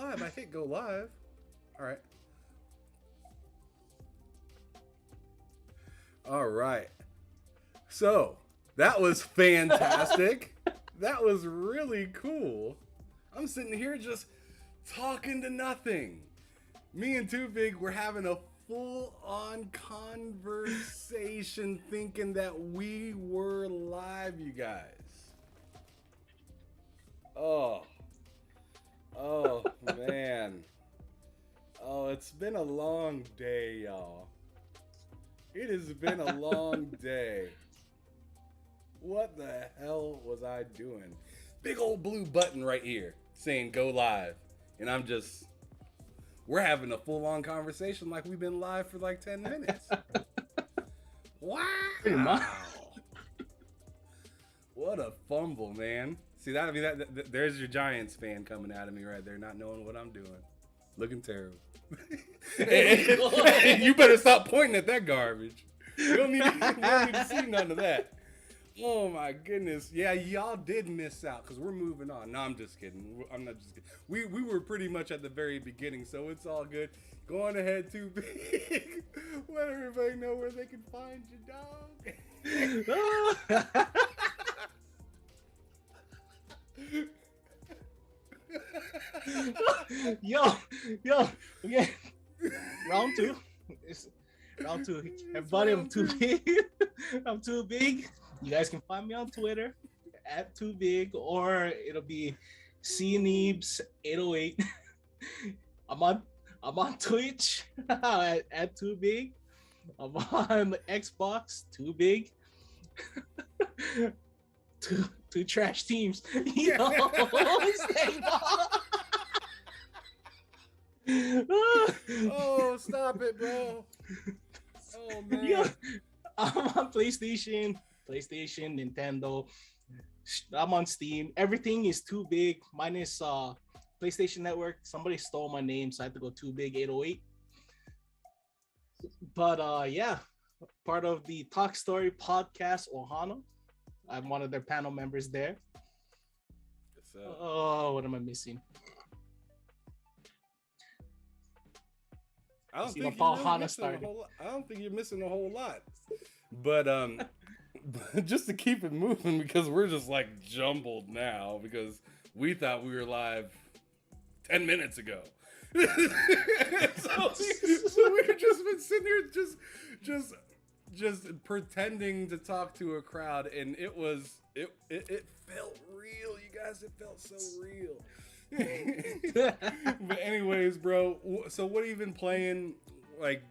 live. I hit go live. All right. All right. So that was fantastic. That was really cool. I'm sitting here just talking to nothing. Me and Too Big were having a full-on conversation thinking that we were live, you guys. Oh. Oh, man. Oh, it's been a long day, y'all. It has been a long day. What the hell was I doing? Big old blue button right here saying go live. And we're having a full-on conversation like we've been live for like 10 minutes. Wow. Pretty much. What a fumble, man. See, there's your Giants fan coming at me right there, not knowing what I'm doing. Looking terrible. and you better stop pointing at that garbage. We don't need to see none of that. Oh my goodness. Yeah, y'all did miss out because we're moving on. No, I'm just kidding. I'm not just kidding. We were pretty much at the very beginning, so it's all good. Go on ahead, Too Big. Let everybody know where they can find you, dog. yo, okay. Round two. It's round two. Everybody, I'm Too Big. I'm Too Big. You guys can find me on Twitter at Too Big, or it'll be CNeebs808. I'm on Twitch at Too Big. I'm on Xbox Too Big. Two trash teams. Yo, oh, stop it, bro. Oh man. Yo, I'm on PlayStation, Nintendo. I'm on Steam. Everything is Too Big. Mine is PlayStation Network. Somebody stole my name, so I had to go Too Big 808. But yeah, part of the Talk Story podcast, Ohana. I'm one of their panel members there. Oh, what am I missing? I don't think you're missing a whole lot. But just to keep it moving, because we're just like jumbled now because we thought we were live 10 minutes ago. so we've just been sitting here just pretending to talk to a crowd, and it felt real, you guys. It felt so real. But anyways, bro, so what have you been playing?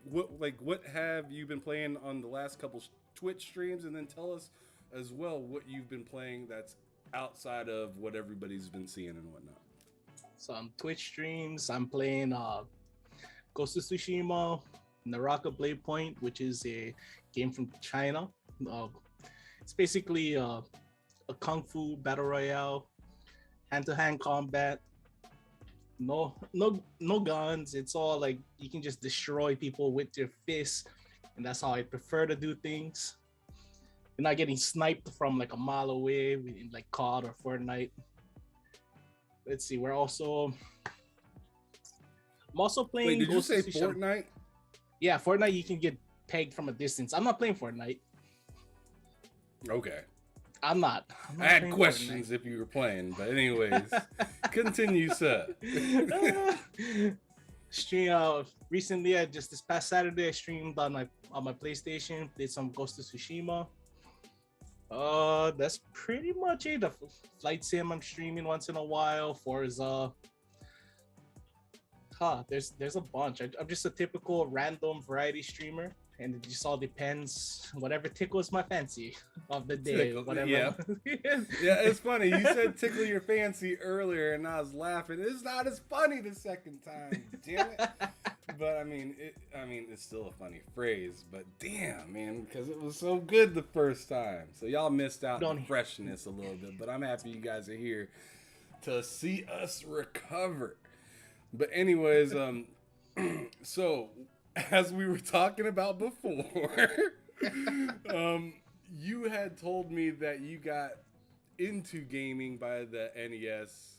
What have you been playing on the last couple Twitch streams? And then tell us as well what you've been playing that's outside of what everybody's been seeing and whatnot. So on Twitch streams, I'm playing Ghost of Tsushima, Naraka Blade Point, which is a game from China. It's basically a kung fu battle royale, hand-to-hand combat. No guns. It's all like you can just destroy people with your fists, and that's how I prefer to do things. You're not getting sniped from like a mile away in like COD or Fortnite. Let's see. I'm also playing. Wait, did you say Fortnite? Yeah, Fortnite. You can get pegged from a distance. I'm not playing Fortnite. Okay. I'm not I had questions Fortnite if you were playing, but anyways, continue, sir. Stream recently. This past Saturday, I streamed on my PlayStation. Did some Ghost of Tsushima. That's pretty much it. The flight sim I'm streaming once in a while. Forza. There's a bunch. I'm just a typical random variety streamer, and it just all depends. Whatever tickles my fancy of the day. Whatever. Yeah. Yeah, it's funny. You said tickle your fancy earlier, and I was laughing. It's not as funny the second time. Damn it. But I mean, it's still a funny phrase. But damn, man, because it was so good the first time. So y'all missed out on freshness a little bit. But I'm happy you guys are here to see us recover. But anyways, so as we were talking about before, you had told me that you got into gaming by the NES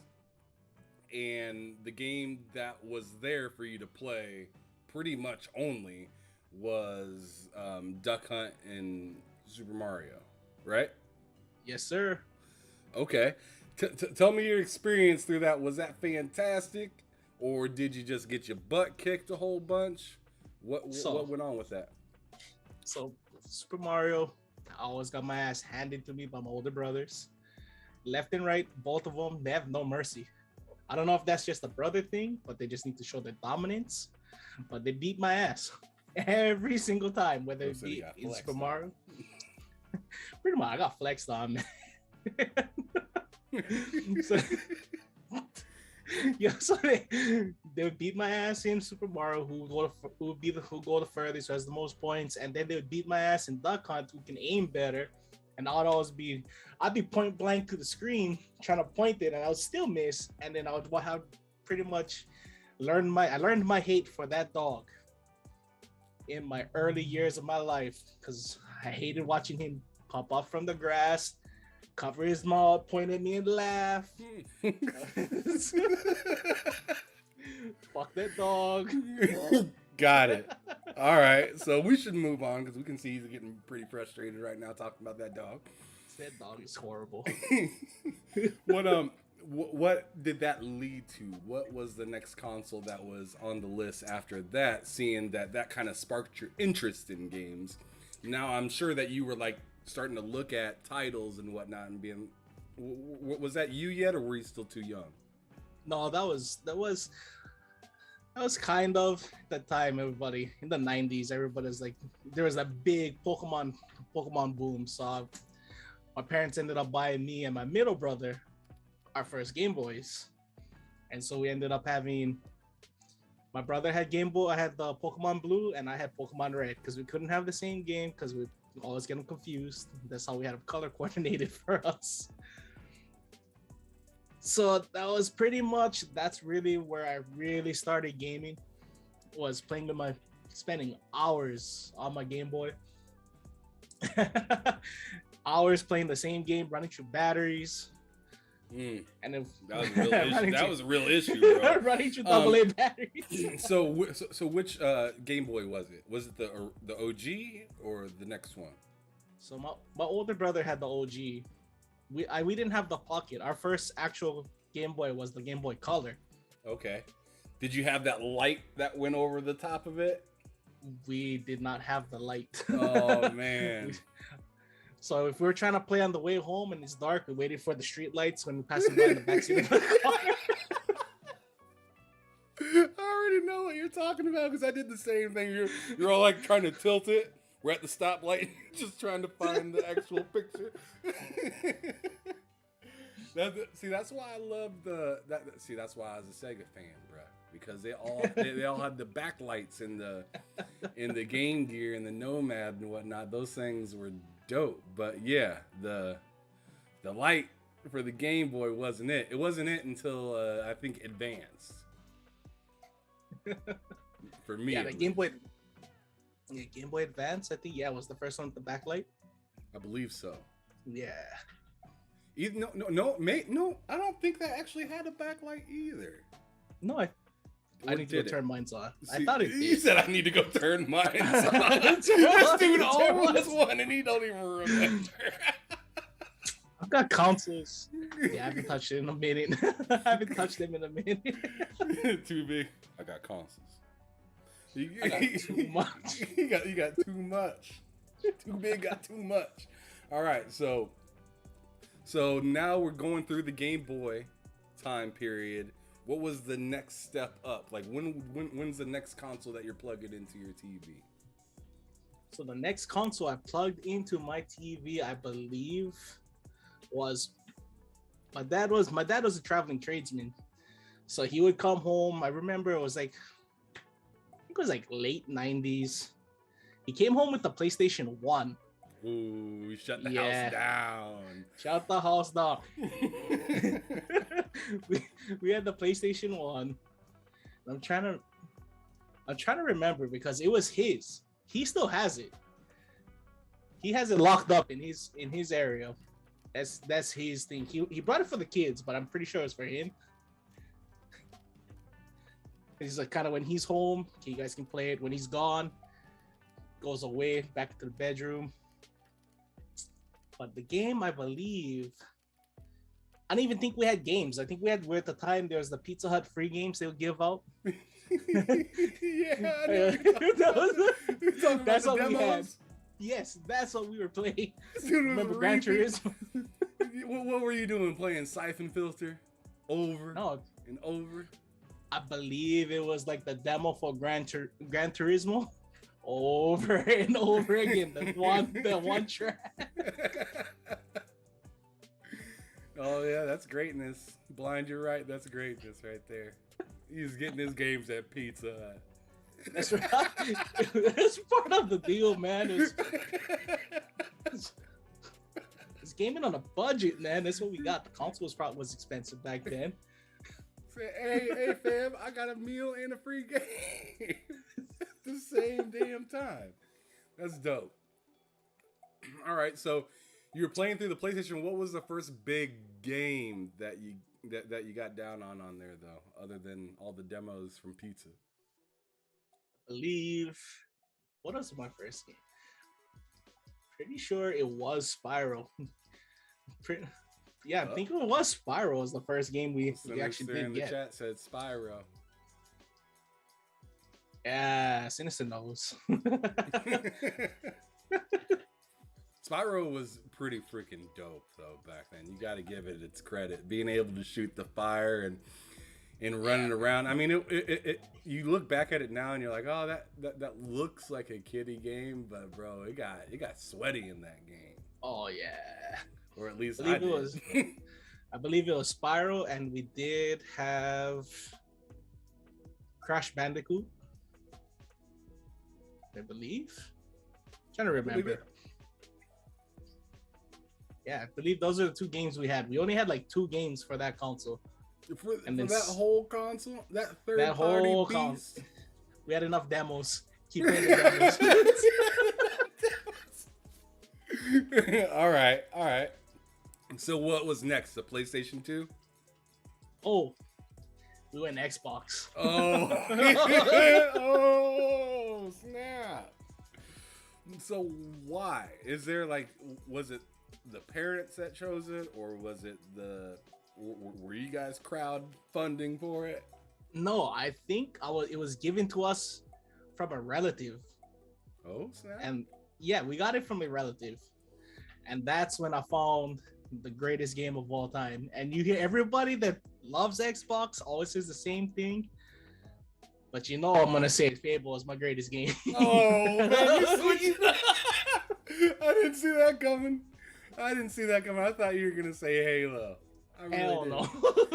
and the game that was there for you to play pretty much only was Duck Hunt and Super Mario, right? Yes, sir. Okay. Tell me your experience through that. Was that fantastic? Or did you just get your butt kicked a whole bunch? What went on with that? So Super Mario, I always got my ass handed to me by my older brothers. Left and right, both of them, they have no mercy. I don't know if that's just a brother thing, but they just need to show their dominance. But they beat my ass every single time, whether it be in Super Mario. Pretty much, I got flexed on, man. So, yeah, so they would beat my ass in Super Mario, who would go the furthest, who has the most points, and then they would beat my ass in Duck Hunt, who can aim better. And I'd be point blank to the screen trying to point it, and I would still miss. And then I would have pretty much learned my hate for that dog in my early years of my life, because I hated watching him pop up from the grass, cover his mouth, point at me and laugh. Fuck that dog. Got it. All right, so we should move on because we can see he's getting pretty frustrated right now talking about that dog. That dog is horrible. What did that lead to? What was the next console that was on the list after that? Seeing that kind of sparked your interest in games. Now I'm sure that you were like starting to look at titles and whatnot and being, was that you yet, or were you still too young? No, that was kind of the time. Everybody in the 90s, everybody's like, there was a big Pokemon boom. So my parents ended up buying me and my middle brother our first Game Boys, and so we ended up having, my brother had Game Boy, I had the Pokemon Blue, and I had Pokemon Red, because we couldn't have the same game because we always get them confused. That's how we had them color coordinated for us. So that was pretty much, that's really where I really started gaming, was spending hours on my Game Boy. Hours playing the same game, running through batteries. And then that was a real issue. That was a real issue, bro. Running through AA batteries. So which Game Boy was it? Was it the OG or the next one? So my older brother had the OG. We didn't have the Pocket. Our first actual Game Boy was the Game Boy Color. Okay. Did you have that light that went over the top of it? We did not have the light. Oh man. So if we were trying to play on the way home and it's dark, we waited for the street lights when we passed by in the backseat of the car. I already know what you're talking about because I did the same thing. You're all like trying to tilt it. We're at the stoplight, just trying to find the actual picture. That's why I love that's why I was a Sega fan, bro. Because they all had the backlights in the Game Gear and the Nomad and whatnot. Those things were dope. But yeah, the light for the Game Boy wasn't it. It wasn't it until I think Advance. For me, yeah, the Game Boy. Yeah, Game Boy Advance, I think, was the first one with the backlight. I believe so. Yeah. No, I don't think that actually had a backlight either. No, I need to go turn mine on. See, I thought it did. You said I need to go turn mine on. This dude always won and he don't even remember. I've got consoles. Yeah, I haven't touched it in a minute. I haven't touched them in a minute. Too big. I got consoles. I got too much. You got too much. Too big, got too much. All right, so now we're going through the Game Boy time period. What was the next step up? Like when's the next console that you're plugging into your TV? So the next console I plugged into my TV, I believe, was my dad was a traveling tradesman. So he would come home. I remember it was like late 90s. He came home with the PlayStation 1. Ooh, shut the house down. Shut the house down. we had the PlayStation 1. I'm trying to remember because it was his. He still has it. He has it locked up in his area. That's his thing. He brought it for the kids, but I'm pretty sure it's for him. It's like kind of when he's home, okay, you guys can play it. When he's gone, goes away back to the bedroom. But the game, I believe, I don't even think we had games. I think we had, at the time, there was the Pizza Hut free games they'll give out. Yeah, I know that's what we had. Yes, that's what we were playing. Remember Gran Turismo? What were you doing? Playing Siphon Filter over and over? I believe it was like the demo for Gran Turismo over and over again. The one track. Oh yeah, that's greatness. Blind, you're right. That's greatness right there. He's getting his games at Pizza Hut. That's right. That's part of the deal, man. It's gaming on a budget, man. That's what we got. The console was expensive back then. Say, hey, fam, I got a meal and a free game at the same damn time. That's dope. All right, so you were playing through the PlayStation. What was the first big game that you got down on there though, other than all the demos from Pizza? I believe, what was my first game? Pretty sure it was Spyro. I think it was Spyro was the first game we actually did get. The chat said Spyro. Yeah, Sinister knows. Spyro was pretty freaking dope though back then. You got to give it its credit, being able to shoot the fire and running around. I mean, it you look back at it now and you're like, oh, that looks like a kiddie game, but bro, it got sweaty in that game. Oh yeah, or at least I believe it was Spyro, and we did have Crash Bandicoot. I believe. Trying to remember. Yeah, I believe those are the two games we had. We only had like 2 games for that console. For that whole console? That third-party piece? We had enough demos. Keep playing the demos. All right. So what was next? The PlayStation 2? Oh, we went Xbox. Oh. Oh, snap. So why? Is there was it the parents that chose it, or was it were you guys crowdfunding for it? No, I think it was given to us from a relative. Oh, snap. And yeah, we got it from a relative. And that's when I found the greatest game of all time. And you hear everybody that loves Xbox always says the same thing. But I'm going to say Fable is my greatest game. Oh, man, I didn't see that coming. I thought you were going to say Halo. Hell no.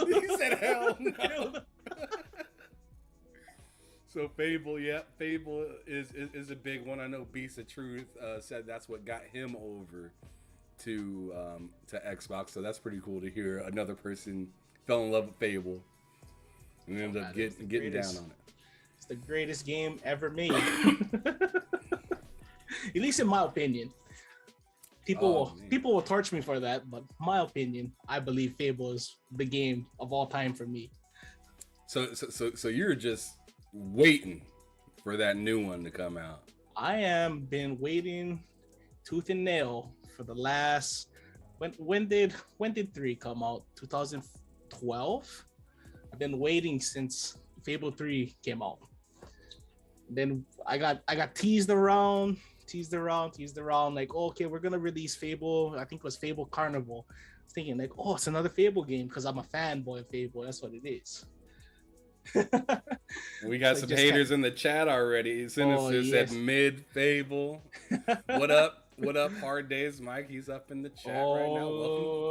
You said hell no. So Fable, Fable is a big one. I know Beast of Truth said that's what got him over to Xbox. So that's pretty cool to hear. Another person fell in love with Fable and ended up getting down on it. It's the greatest game ever made. At least in my opinion. People will torch me for that, but my opinion, I believe Fable is the game of all time for me. So you're just waiting for that new one to come out. I am been waiting tooth and nail for the last when did 3 come out? 2012. I've been waiting since Fable 3 came out. Then I got teased around, like, oh, okay, we're gonna release Fable. I think it was Fable Carnival. I was thinking like, oh, it's another Fable game because I'm a fanboy of Fable. That's what it is. We got some haters in the chat already. Sinister said mid Fable. What up? Hard Days Mike? He's up in the chat right now.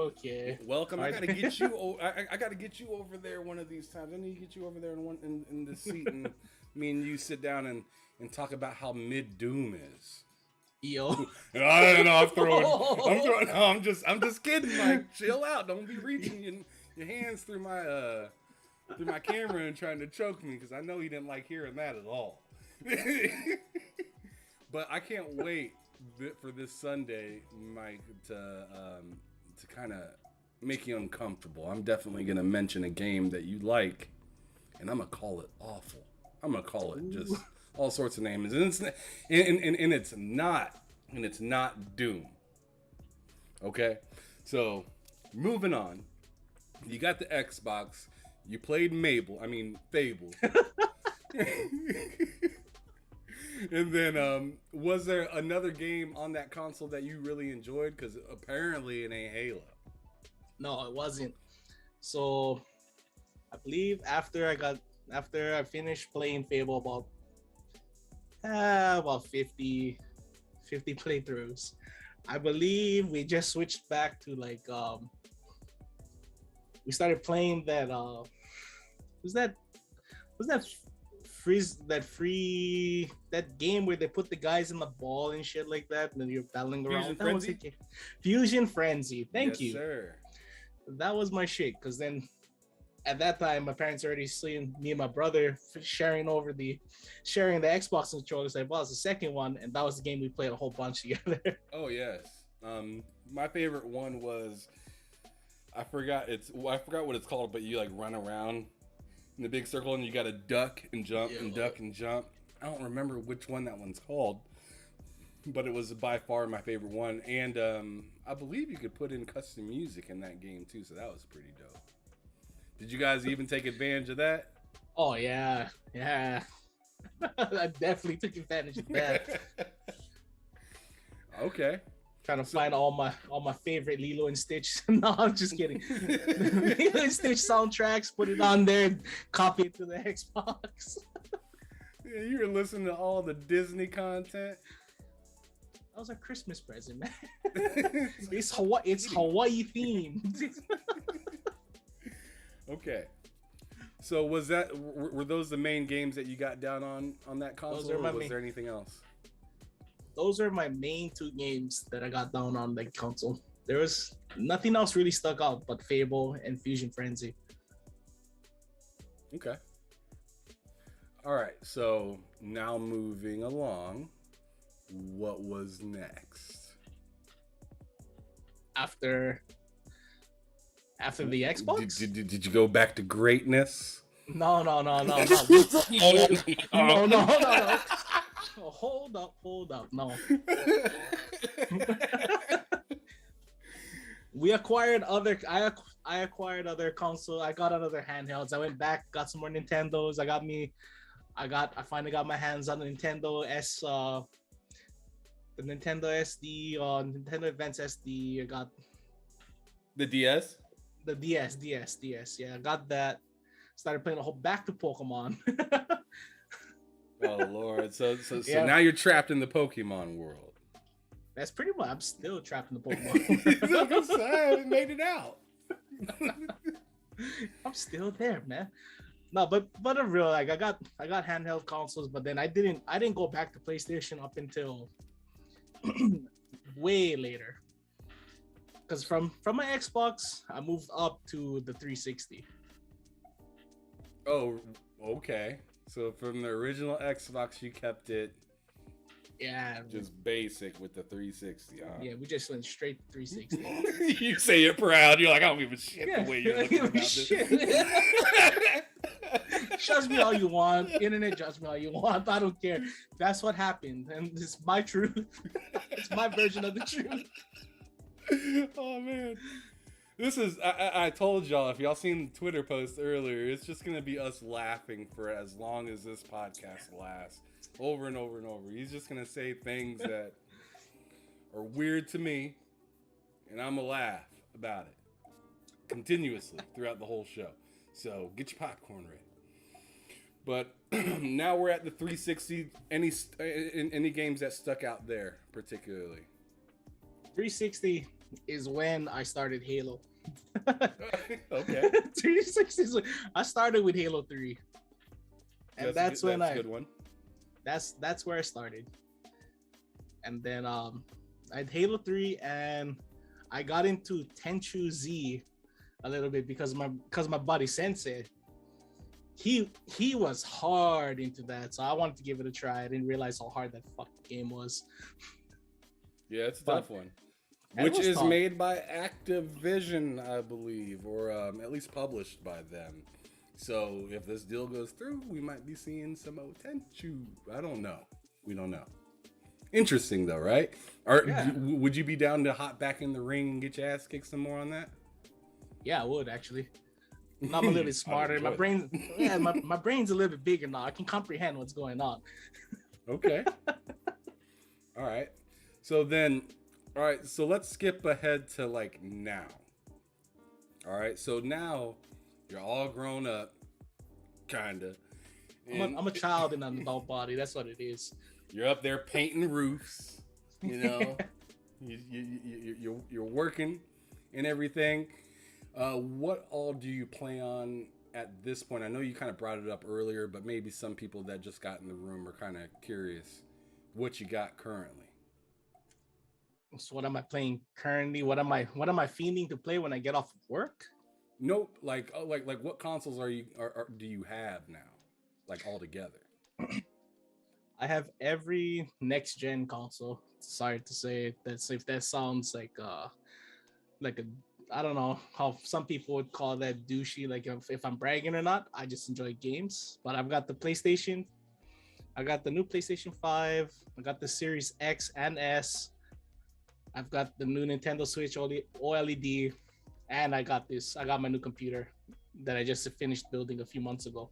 Okay. Welcome. I gotta get you. I gotta get you over there one of these times. I need to get you over there in the seat, and me and you sit down and talk about how mid Doom is. Yo. I don't know. I'm throwing. No, I'm just kidding. Mike, chill out. Don't be reaching your hands through my camera and trying to choke me, because I know he didn't like hearing that at all. But I can't wait for this Sunday, Mike, to kind of make you uncomfortable. I'm definitely going to mention a game that you like and I'm gonna call it awful. I'm gonna call it just all sorts of names, and it's not Doom. Okay, so moving on. You got the Xbox. You played Fable. And then, was there another game on that console that you really enjoyed? Because apparently it ain't Halo. No, it wasn't. So I believe after I finished playing Fable about 50 playthroughs, I believe we just switched back to we started playing that was that that game where they put the guys in the ball and shit like that, and then you're battling around. Fusion Frenzy. Thank you. Sir. That was my shit, because then at that time my parents already seen me and my brother sharing the Xbox controllers. Like, well, it's the second one, and that was the game we played a whole bunch together. Oh yes. My favorite one was I forgot what it's called, but you like run around in the big circle and you gotta duck and jump and duck and jump. I don't remember which one that one's called, but it was by far my favorite one. And I believe you could put in custom music in that game too, so that was pretty dope. Did you guys even take advantage of that? Oh yeah. I definitely took advantage of that. Okay. Trying to find all my favorite Lilo and Stitch. No, I'm just kidding. Lilo and Stitch soundtracks, put it on there, and copy it to the Xbox. Yeah, you were listening to all the Disney content. That was a Christmas present, man. It's Hawaii themed. Okay. So were those the main games that you got down on that console, or was there anything else? Those are my main two games that I got down on the console. There was nothing else really stuck out but Fable and Fusion Frenzy. Okay. All right. So now moving along, what was next? After the Xbox? Did you go back to greatness? No. No. Hold up. No. I acquired other console. I got other handhelds. I went back, got some more Nintendos. I finally got my hands on the Nintendo the Nintendo SD, Nintendo Advance SD. I got the DS. The DS. Yeah, I got that. Started playing back to Pokemon. Oh Lord! So now you're trapped in the Pokemon world. That's pretty much. I'm still trapped in the Pokemon world. I haven't made it out. I'm still there, man. No, but I'm real. Like I got handheld consoles, but then I didn't go back to PlayStation up until way later. Because from my Xbox, I moved up to the 360. Oh, okay. So from the original Xbox, you kept it, just basic with the 360. Huh? Yeah, we just went straight to 360. You say it proud. You're like, I don't give a shit the way you're looking about this. Judge me all you want. Internet, judge me all you want. I don't care. That's what happened, and it's my truth. It's my version of the truth. Oh man. This is, I told y'all, if y'all seen the Twitter post earlier, it's just going to be us laughing for as long as this podcast lasts. Over and over and over. He's just going to say things that are weird to me, and I'm going to laugh about it continuously throughout the whole show. So get your popcorn ready. But now we're at the 360. Any games that stuck out there particularly? 360 is when I started Halo. Okay. 360 I started with Halo 3. And that's when a good one. That's where I started. And then I had Halo 3, and I got into Tenchu Z a little bit because my buddy Sensei, he was hard into that, so I wanted to give it a try. I didn't realize how hard that fucking game was. Yeah, it's a tough one. Which is made by Activision, I believe, or at least published by them. So if this deal goes through, we might be seeing some potential. I don't know. We don't know. Interesting though, right? Would you be down to hop back in the ring and get your ass kicked some more on that? Yeah, I would actually. Now I'm a little bit smarter. My brain, my brain's a little bit bigger now. I can comprehend what's going on. Okay. All right. So let's skip ahead to like now. All right. So now you're all grown up, kinda. I'm a child in an adult body. That's what it is. You're up there painting roofs. You know, you're working and everything. What all do you plan on at this point? I know you kind of brought it up earlier, but maybe some people that just got in the room are kind of curious what you got currently. So what am I playing currently? What am I fiending to play when I get off of work? Nope. Like what consoles do you have now? Like all together? I have every next gen console. Sorry to say that's if that sounds like a I don't know how some people would call that douchey. Like if I'm bragging or not, I just enjoy games. But I've got the PlayStation. I got the new PlayStation 5. I got the Series X and S. I've got the new Nintendo Switch OLED, and I got my new computer that I just finished building a few months ago.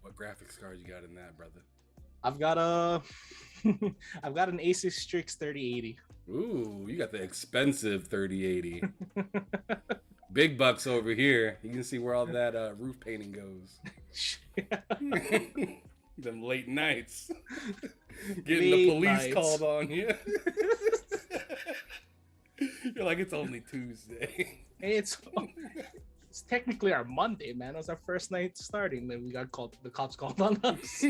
What graphics card you got in that, brother? I've got I've got an Asus Strix 3080. Ooh, you got the expensive 3080. Big bucks over here. You can see where all that roof painting goes. Them late nights. Getting the police called on you. You're like, it's only Tuesday. It's technically our Monday, man. It was our first night starting. Then we got the cops called on us.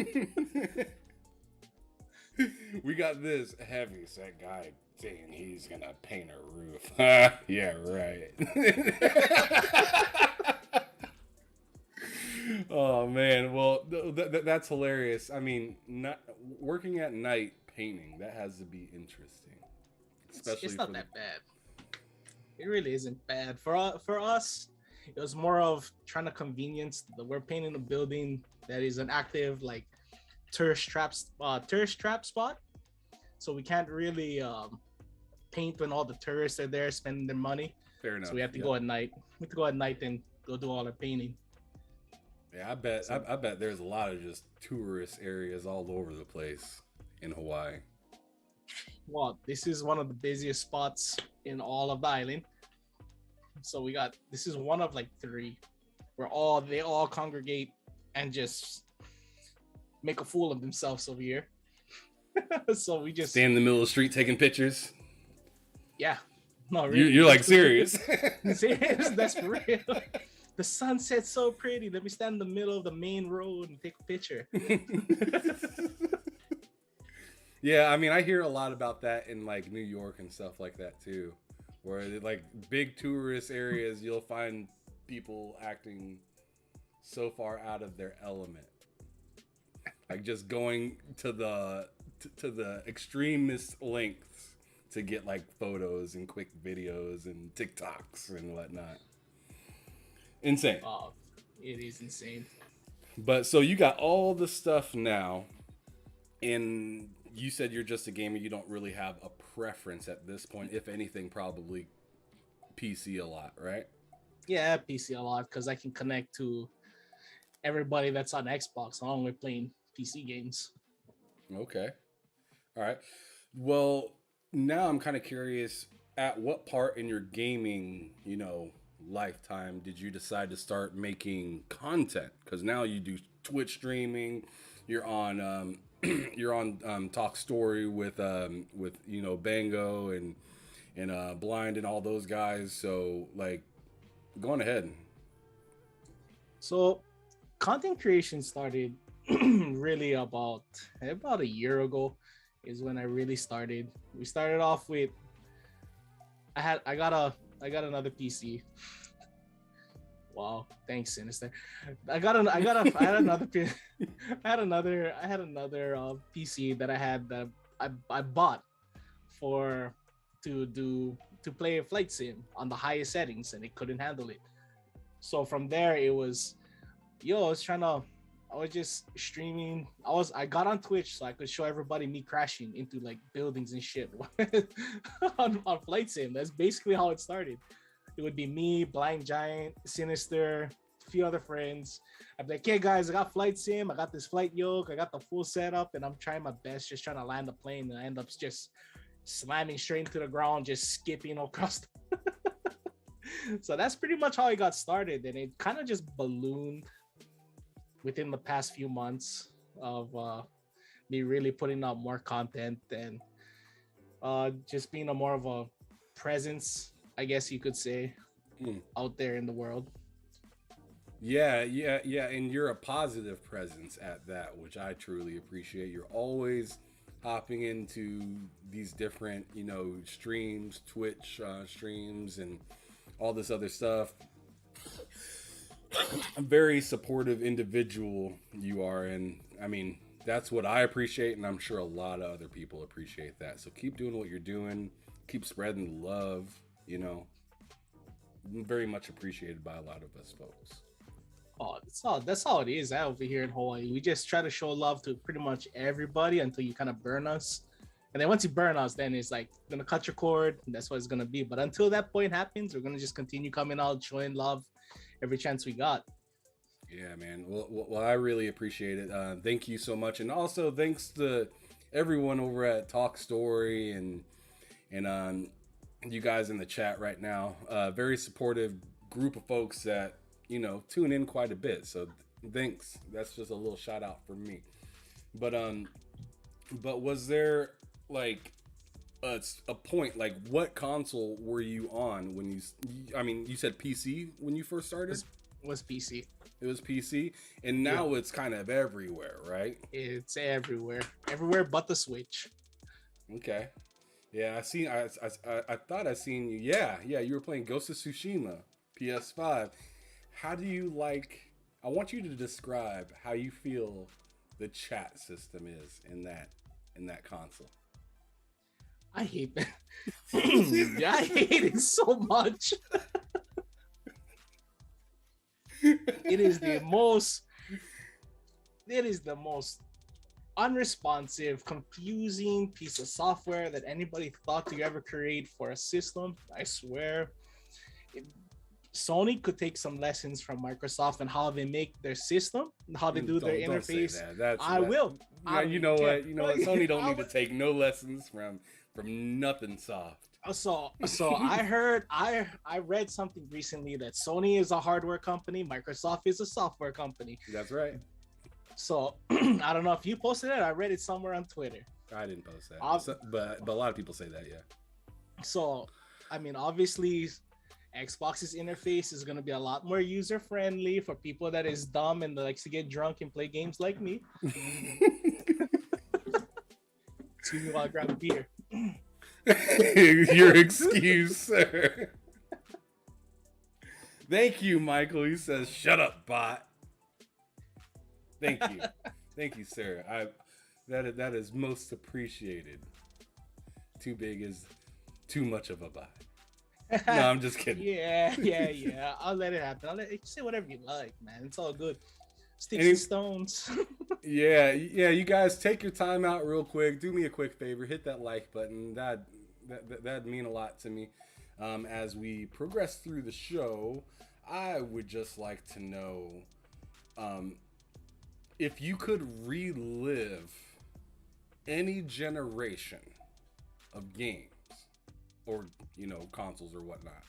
We got this heavy set guy saying he's gonna paint a roof. Yeah, right. Oh man, well that's hilarious. I mean, not working at night painting, that has to be interesting. Especially it's not that bad. It really isn't bad for us. It was more of trying to convenience. We're painting a building that is an active like tourist trap spot, so we can't really paint when all the tourists are there spending their money. Fair enough. So we have to go at night. We have to go at night and go do all our painting. Yeah, I bet there's a lot of just tourist areas all over the place in Hawaii. Well, this is one of the busiest spots in all of the island. So this is one of like 3 where they all congregate and just make a fool of themselves over here. So we just stand in the middle of the street taking pictures. Yeah. No, really. You're like serious. Serious? That's for real. The sunset's so pretty. Let me stand in the middle of the main road and take a picture. Yeah, I mean, I hear a lot about that in like New York and stuff like that too, where like big tourist areas, you'll find people acting so far out of their element, like just going to the extremist lengths to get like photos and quick videos and TikToks and whatnot. Insane. Oh, it is insane. But so you got all the stuff now, and you said you're just a gamer. You don't really have a preference at this point. If anything, probably PC a lot, right? Yeah, PC a lot because I can connect to everybody that's on Xbox along with playing PC games. Okay. All right. Well, now I'm kind of curious, at what part in your gaming, lifetime did you decide to start making content? Because now you do Twitch streaming, you're on Talk Story with Bango and Blind and all those guys. So like, going ahead. So content creation started really about a year ago is when I really started. We started off with I got another PC. Wow, thanks, Sinister. I had another PC that I bought to play a flight sim on the highest settings, and it couldn't handle it. So from there, it was yo, I was just streaming. I got on Twitch so I could show everybody me crashing into like buildings and shit on Flight Sim. That's basically how it started. It would be me, Blind Giant, Sinister, a few other friends. I'd be like, "Hey guys, I got Flight Sim. I got this flight yoke. I got the full setup, and I'm trying my best, just trying to land the plane." And I end up just slamming straight into the ground, just skipping across. So that's pretty much how it got started, and it kind of just ballooned within the past few months of me really putting out more content and just being a more of a presence, I guess you could say, out there in the world. Yeah, and you're a positive presence at that, which I truly appreciate. You're always hopping into these different, streams, Twitch streams, and all this other stuff. A very supportive individual you are, and I mean that's what I appreciate, and I'm sure a lot of other people appreciate that. So keep doing what you're doing, keep spreading the love. Very much appreciated by a lot of us folks. Oh, that's all it is over here in Hawaii. We just try to show love to pretty much everybody until you kind of burn us. And then once you burn us, then it's like gonna cut your cord, and that's what it's gonna be. But until that point happens, we're gonna just continue coming out, showing love every chance we got. Yeah, man. Well, I really appreciate it. Thank you so much, and also thanks to everyone over at Talk Story and you guys in the chat right now. Very supportive group of folks that tune in quite a bit. So thanks. That's just a little shout out for me. But was there like a point, like what console were you on when you said PC when you first started? Was PC. It was PC, and now it's kind of everywhere, right? It's everywhere but the Switch. Okay. Yeah, I thought I seen you. Yeah, you were playing Ghost of Tsushima, PS5. How do you like? I want you to describe how you feel the chat system is in that console. I hate that. I hate it so much. It is the most unresponsive, confusing piece of software that anybody thought to ever create for a system. I swear. Sony could take some lessons from Microsoft and how they make their system, how they do their interface. Don't say that. I will. Yeah, you know what? Sony don't need to take no lessons from nothing soft. So I read something recently that Sony is a hardware company, Microsoft is a software company. That's right. So I don't know if you posted it. I read it somewhere on Twitter. I didn't post that, but a lot of people say that. Yeah. So I mean, obviously, Xbox's interface is going to be a lot more user friendly for people that is dumb and likes to get drunk and play games like me. Excuse me while I grab a beer. Your excuse, sir. Thank you, Michael. He says, "Shut up, bot." Thank you, sir. That is most appreciated. Too big is too much of a bot. No, I'm just kidding. Yeah. I'll let it happen. I'll let you say whatever you like, man. It's all good. Sticks and stones. Yeah. You guys take your time out real quick. Do me a quick favor. Hit that like button. That'd mean a lot to me. As we progress through the show, I would just like to know, if you could relive any generation of games or consoles or whatnot,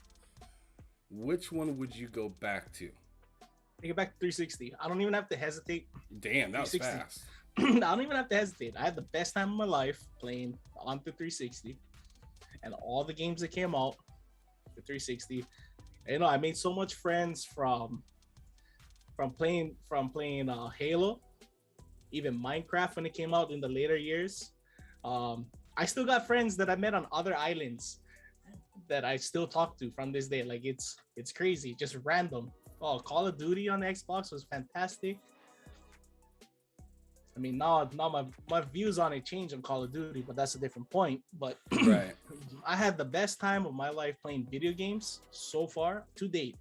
which one would you go back to? Take it back to 360. I don't even have to hesitate. Damn, that was fast. I don't even have to hesitate. I had the best time of my life playing on the 360, and all the games that came out the 360. I made so much friends from playing Halo, even Minecraft when it came out in the later years. I still got friends that I met on other islands that I still talk to from this day. Like it's crazy, just random. Oh, Call of Duty on the Xbox was fantastic. I mean, now my views on it change on Call of Duty, but that's a different point. But right. I had the best time of my life playing video games so far to date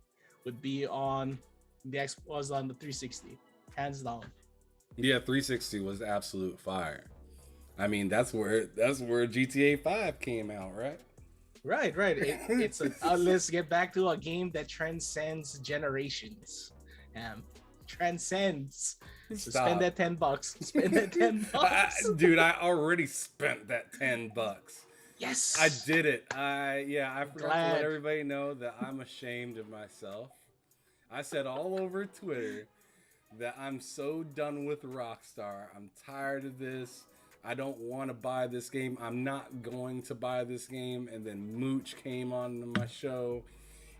would be on The X was on the 360, hands down. Yeah, 360 was absolute fire. I mean, that's where GTA 5 came out, right? Right, right. It's a let's get back to a game that transcends generations. Um, transcends. So spend Stop. that $10. Spend that $10. Dude, I already spent that $10. I Yes. did it. I forgot to let Glad. everybody know that I'm ashamed of myself. I said all over Twitter that I'm so done with Rockstar. I'm tired of this. I don't want to buy this game. I'm not going to buy this game. And then Mooch came on my show,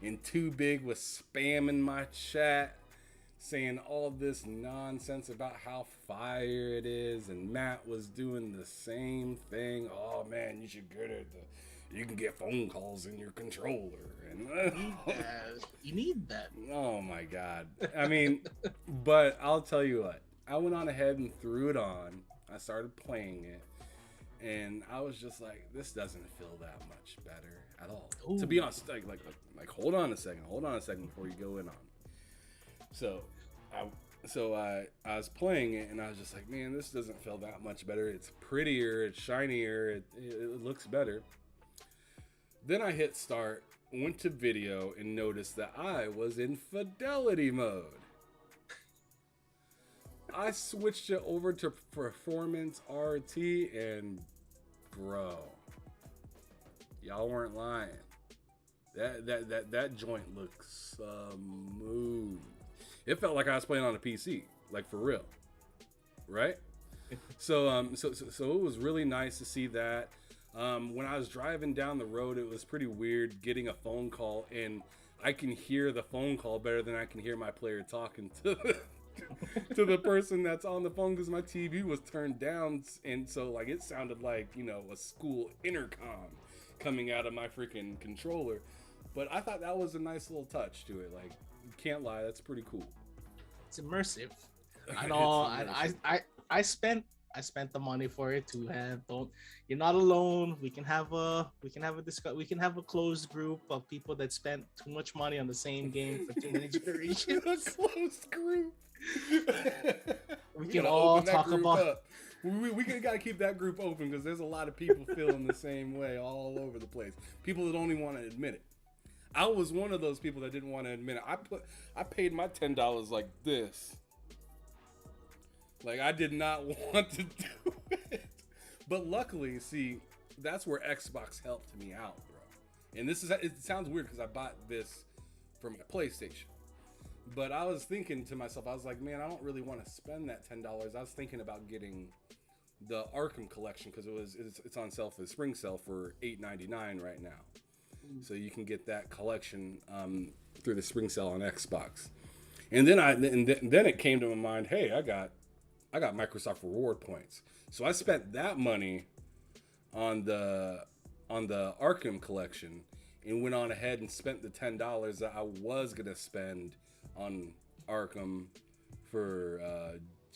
and Too Big was spamming my chat, saying all this nonsense about how fire it is, and Matt was doing the same thing. Oh man, you should get it. You can get phone calls in your controller, and You need that. oh my god. I mean, but I'll tell you what. I went on ahead and threw it on. I started playing it, and I was just like, this doesn't feel that much better at all. Ooh. To be honest, like hold on a second before you go in on it. So I was playing it, and I was just like, man, this doesn't feel that much better. It's prettier, it's shinier, it looks better. Then I hit start, went to video, and noticed that I was in fidelity mode. I switched it over to performance RT, and bro, y'all weren't lying. That joint looks smooth. It felt like I was playing on a PC, like for real, right? So it was really nice to see that. When I was driving down the road, it was pretty weird getting a phone call, and I can hear the phone call better than I can hear my player talking to to the person that's on the phone, because my TV was turned down, and so like it sounded like, you know, a school intercom coming out of my freaking controller. But I thought that was a nice little touch to it. Like, can't lie, that's pretty cool. It's immersive. I know. I spent the money for it to have. You're not alone. We can have a closed group of people that spent too much money on the same game for too many generations. A closed group. We can all talk about. Up. We gotta keep that group open, because there's a lot of people feeling the same way all over the place. People that don't even want to admit it. I was one of those people that didn't want to admit it. I paid my $10 like this. Like, I did not want to do it. But luckily, see, that's where Xbox helped me out, bro. And it sounds weird because I bought this from a PlayStation. But I was thinking to myself, I was like, man, I don't really want to spend that $10. I was thinking about getting the Arkham collection, because it's on sale for the spring sale for $8.99 right now. So you can get that collection through the spring sale on Xbox. And then then it came to my mind, hey, I got Microsoft reward points. So I spent that money on the Arkham collection, and went on ahead and spent the $10 that I was gonna spend on Arkham for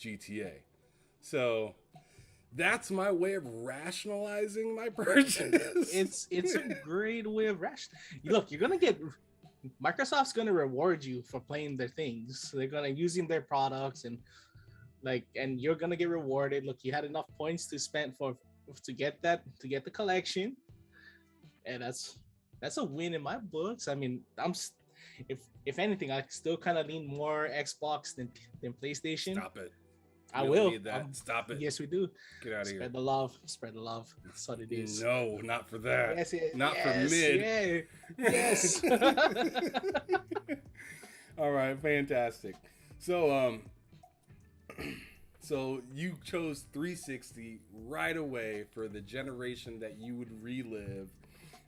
GTA. So that's my way of rationalizing my purchase. It's a great way of Look, Microsoft's gonna reward you for playing their things. They're gonna using their products, and you're gonna get rewarded. Look, you had enough points to spend to get the collection, and that's a win in my books. I mean, if anything, I still kind of lean more Xbox than PlayStation. Stop it. I will. Need that. Stop it. Yes, we do. Get out of here. Spread the love. Spread the love. That's what it is. No, not for that. Yes, not for mid. Yeah. Yes. All right, fantastic. So so you chose 360 right away for the generation that you would relive.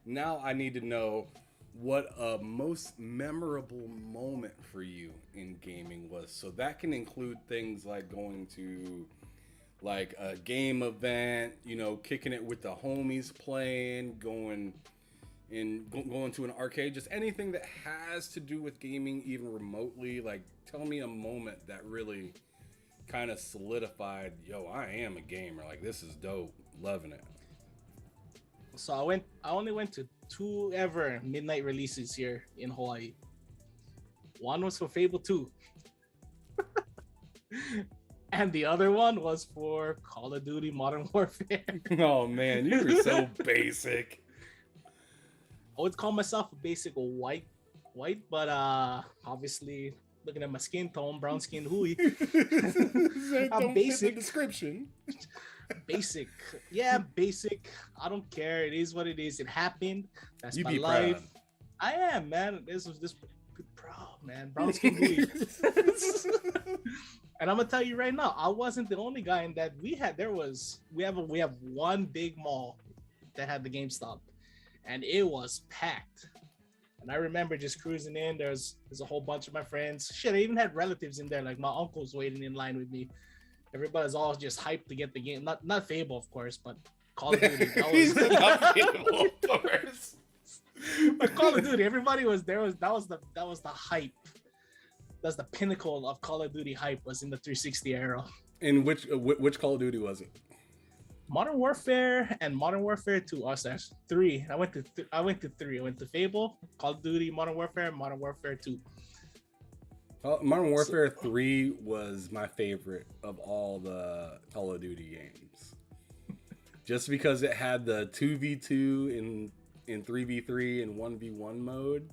Now I need to know what a most memorable moment for you in gaming was. So that can include things like going to like a game event, you know, kicking it with the homies, playing, going to an arcade, just anything that has to do with gaming, even remotely. Like, tell me a moment that really kind of solidified, yo, I am a gamer. Like, this is dope. Loving it. So I only went to 2 ever midnight releases here in Hawaii. One was for Fable 2. And the other one was for Call of Duty Modern Warfare. Oh man, you were so basic. I would call myself a basic white, but obviously looking at my skin tone, brown skinned hooey. I'm Don't basic. fit the description. Basic. Yeah, basic. I don't care. It is what it is. It happened. That's You my be life. proud. I am, man. This proud, man. Brown skin hooey. And I'm gonna tell you right now, I wasn't the only guy in that. We have one big mall that had the GameStop, and it was packed. And I remember just cruising in. There's a whole bunch of my friends. Shit, I even had relatives in there. Like my uncle's waiting in line with me. Everybody's all just hyped to get the game. Not Fable, of course, but Call of Duty. He's not Fable, of course. But Call of Duty, everybody was there. That was the hype. That's the pinnacle of Call of Duty hype, was in the 360 era. And which Call of Duty was it? Modern Warfare and Modern Warfare 2. Oh, sorry, 3. I went to 3. I went to Fable, Call of Duty, Modern Warfare, Modern Warfare 2. Modern Warfare 3 was my favorite of all the Call of Duty games. Just because it had the 2v2 in 3v3 and 1v1 mode.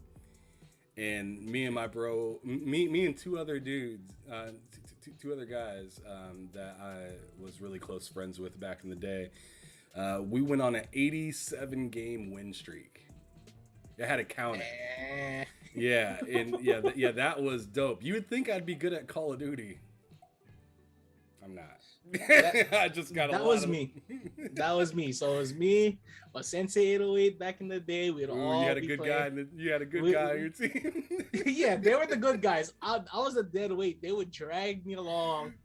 And me and my bro, me and two other dudes, two other guys that I was really close friends with back in the day, we went on an 87 game win streak. It had a counter. Yeah, and yeah, that was dope. You would think I'd be good at Call of Duty. I'm not. I just got that was me. That was me. So it was me, but Sensei 808 back in the day. We'd all you had a good guy. You had a good guy on your team. Yeah, they were the good guys. I was a dead weight. They would drag me along.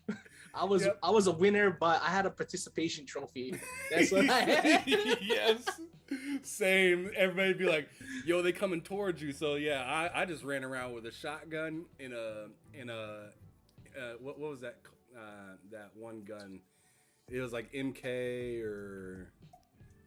Yep. I was a winner, but I had a participation trophy. That's what I had. Yes. Same. Everybody'd be like, "Yo, they coming towards you." So yeah, I just ran around with a shotgun in a what was that that one gun? It was like MK or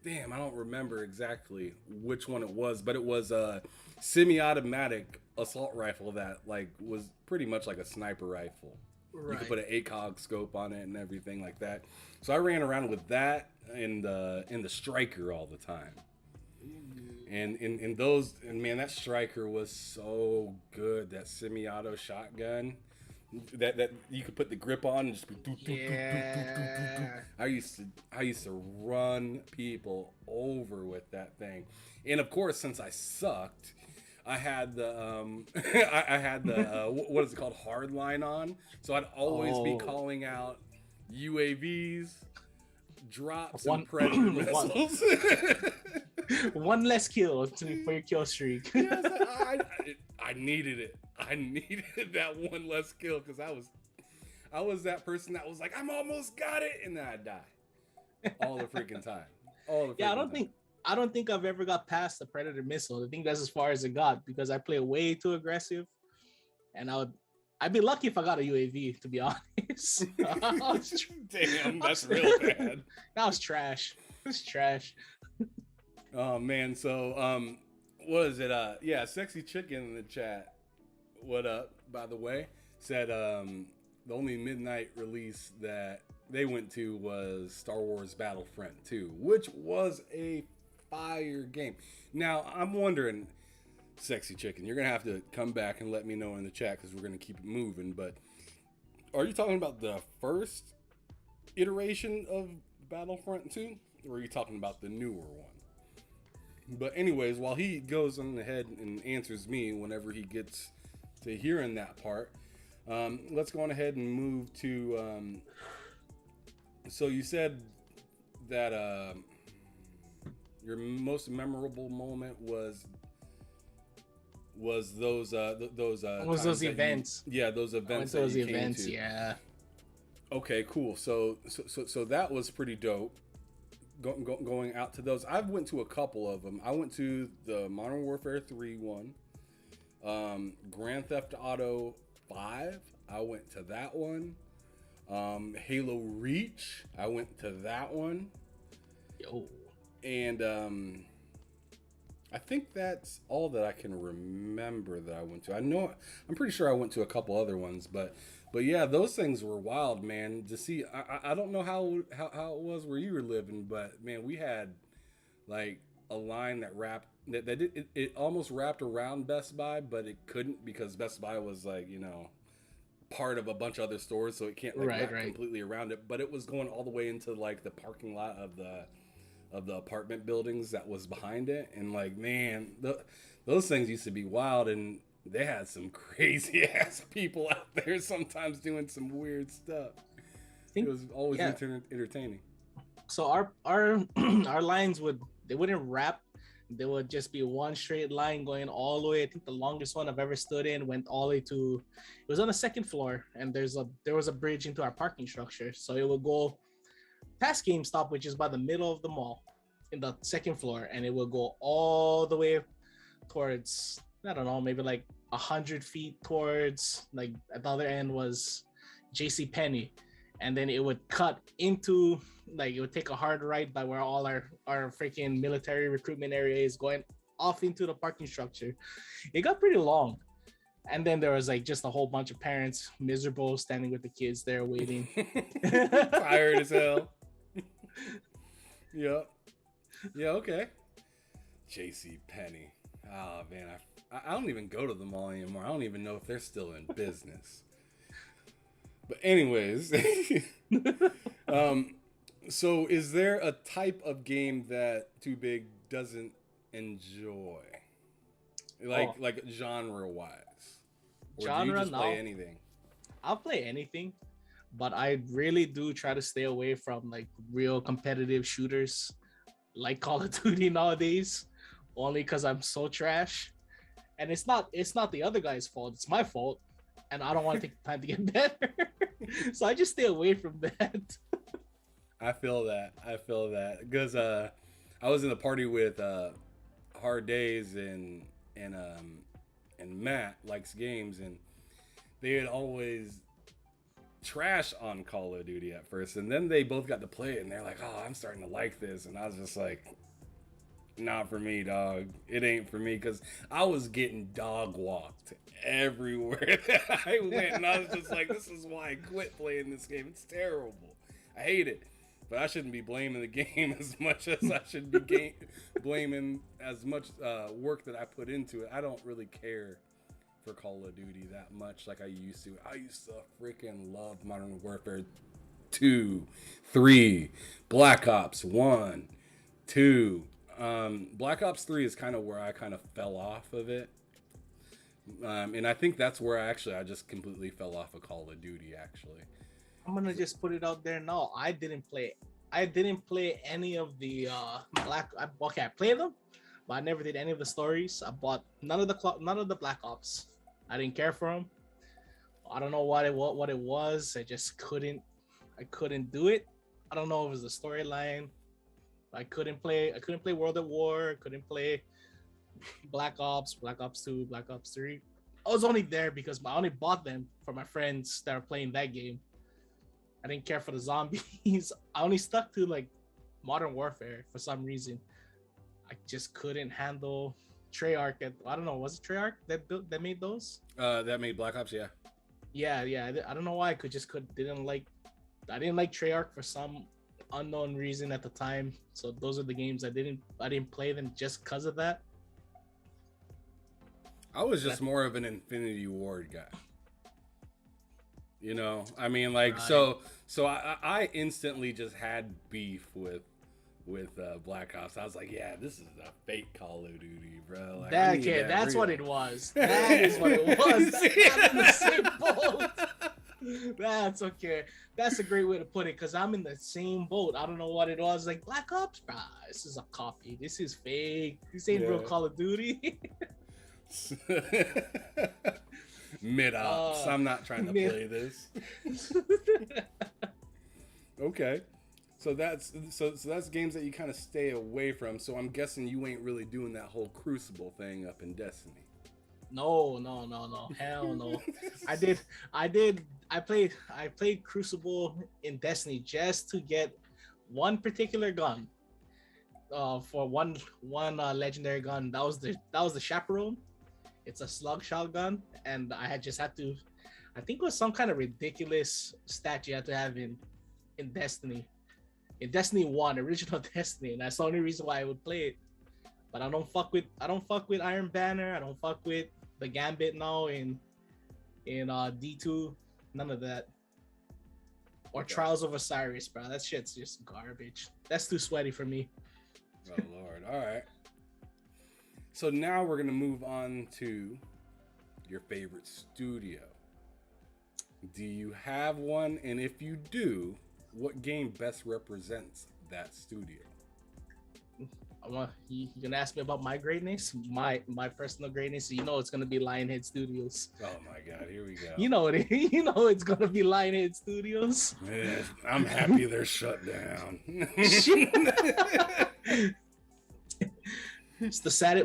damn, I don't remember exactly which one it was, but it was a semi-automatic assault rifle that like was pretty much like a sniper rifle. Right. You could put an ACOG scope on it and everything like that. So I ran around with that and the striker all the time. And in those, and man, that striker was so good. That semi-auto shotgun that you could put the grip on and just be I used to run people over with that thing. And of course, since I sucked, I had the I had the what is it called, hardline on, so I'd always be calling out UAVs, drops, and predator missiles. One less kill for your kill streak. Yes, I needed it. I needed that one less kill because I was that person that was like, I'm almost got it, and then I die all the freaking time. I don't think I've ever got past the predator missile. I think that's as far as it got because I play way too aggressive, and I'd be lucky if I got a UAV, to be honest. Damn, that's real bad. That was trash. It was trash. Oh man, so what is it? Yeah, Sexy Chicken in the chat. What up, by the way? Said the only midnight release that they went to was Star Wars Battlefront 2, which was a fire game. Now, I'm wondering, Sexy Chicken, you're gonna have to come back and let me know in the chat because we're gonna keep it moving, but are you talking about the first iteration of Battlefront 2, or are you talking about the newer one? But anyways, while he goes on ahead and answers me whenever he gets to hearing that part, let's go on ahead and move to so you said that your most memorable moment was those events. Those events. Those events, yeah. Okay, cool. So that was pretty dope. Going out to those, I've went to a couple of them. I went to the Modern Warfare 3 one, Grand Theft Auto 5. I went to that one. Halo Reach. I went to that one. Yo. And I think that's all that I can remember that I went to. I'm pretty sure I went to a couple other ones, but But yeah, those things were wild, man. To see, I don't know how it was where you were living, but man, we had like a line that it almost wrapped around Best Buy, but it couldn't because Best Buy was like, part of a bunch of other stores, so it can't like wrap completely around it. But it was going all the way into like the parking lot of the apartment buildings that was behind it, and like, man, those things used to be wild, and they had some crazy ass people out there sometimes doing some weird stuff. It was always entertaining. So our our lines wouldn't wrap. They would just be one straight line going all the way. I think the longest one I've ever stood in went all the way to, it was on the second floor, and there was a bridge into our parking structure. So it would go past GameStop, which is by the middle of the mall in the second floor, and it would go all the way towards, I don't know, maybe like 100 feet towards, like at the other end was JC Penney. And then it would cut into, like, it would take a hard right by where all our freaking military recruitment area is, going off into the parking structure. It got pretty long. And then there was like just a whole bunch of parents, miserable, standing with the kids there waiting. Tired as hell. Yeah. Yeah, okay. JC Penney. Oh man, I don't even go to the mall anymore. I don't even know if they're still in business. But anyways, so is there a type of game that Too Big doesn't enjoy, like genre wise? Or do you just play anything? I'll play anything, but I really do try to stay away from like real competitive shooters, like Call of Duty nowadays, only because I'm so trash. And it's not the other guy's fault; it's my fault. And I don't want to take the time to get better. So I just stay away from that. I feel that. Because I was in a party with Hard Days and Matt likes games, and they had always trash on Call of Duty at first, and then they both got to play it, and they're like, "Oh, I'm starting to like this," and I was just like, "Not for me, dog. It ain't for me," because I was getting dog walked everywhere that I went, and I was just like, this is why I quit playing this game. It's terrible. I hate it. But I shouldn't be blaming the game as much as I should be blaming as much work that I put into it. I don't really care for Call of Duty that much like I used to. I used to freaking love Modern Warfare 2, 3, Black Ops 1, 2. Black Ops 3 is kind of where I kind of fell off of it. And I think that's where I just completely fell off of Call of Duty, actually. I'm gonna just put it out there now. I didn't play any of the I played them, but I never did any of the stories. I bought none of the Black Ops. I didn't care for them. I don't know what it was. I just couldn't do it. I don't know if it was the storyline. I couldn't play World at War. I couldn't play Black Ops 2, Black Ops 3. I was only there because I only bought them for my friends that are playing that game. I didn't care for the zombies. I only stuck to like Modern Warfare for some reason. I just couldn't handle Treyarch. I don't know, was it Treyarch that made those? That made Black Ops, yeah. Yeah. I don't know why. I didn't like Treyarch for some unknown reason at the time. So those are the games I didn't play them just because of that. I was just more of an Infinity Ward guy. You know, I mean, like, right. So I instantly just had beef with Black Ops. I was like, yeah, this is a fake Call of Duty, bro. Like, that's what it was. That is what it was. I'm in the same boat. That's okay. That's a great way to put it, because I'm in the same boat. I don't know what it was. Like, Black Ops, bro, this is a copy. This is fake. This ain't real Call of Duty. Mid-ops. I'm not trying to play this. Okay. So that's games that you kind of stay away from. So I'm guessing you ain't really doing that whole Crucible thing up in Destiny. No. Hell no. I played Crucible in Destiny just to get one particular gun. For one legendary gun. That was the Chaperone. It's a slug shotgun, and I had to I think it was some kind of ridiculous stat you had to have in Destiny. In Destiny 1, original Destiny, and that's the only reason why I would play it. But I don't fuck with Iron Banner. I don't fuck with the Gambit now in D2. None of that. Or Okay. Trials of Osiris, bro. That shit's just garbage. That's too sweaty for me. Oh Lord. All right. So now we're gonna move on to your favorite studio. Do you have one? And if you do, what game best represents that studio? You gonna ask me about my greatness? My personal greatness. You know it's gonna be Lionhead Studios. Oh my God, here we go. You know it's gonna be Lionhead Studios. Man, I'm happy they're shut down. It's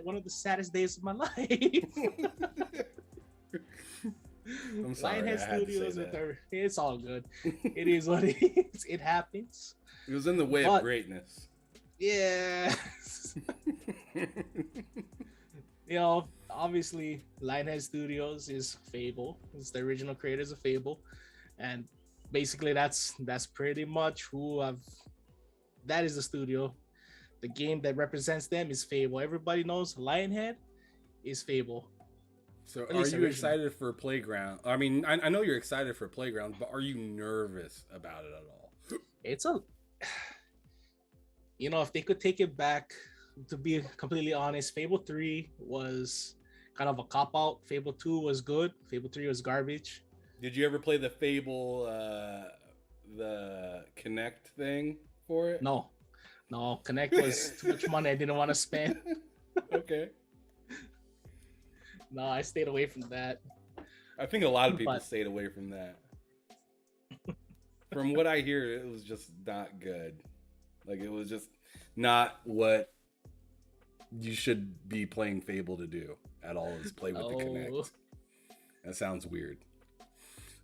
one of the saddest days of my life. I'm sorry, Lionhead I had to say Studios, that. it's all good. It is what it is. It happens. It was in the way of greatness. Yeah. Obviously, Lionhead Studios is Fable. It's the original creators of Fable, and basically that's pretty much that is the studio. The game that represents them is Fable. Everybody knows Lionhead is Fable. So are you excited for Playground? I mean, I know you're excited for Playground, but are you nervous about it at all? It's if they could take it back, to be completely honest, Fable 3 was kind of a cop-out. Fable 2 was good. Fable 3 was garbage. Did you ever play the Fable, the Connect thing for it? No, Connect was too much money I didn't want to spend. Okay. No, I stayed away from that. I think a lot of people stayed away from that. From what I hear, it was just not good. Like, it was just not what you should be playing Fable to do at all, is play with the Connect. That sounds weird.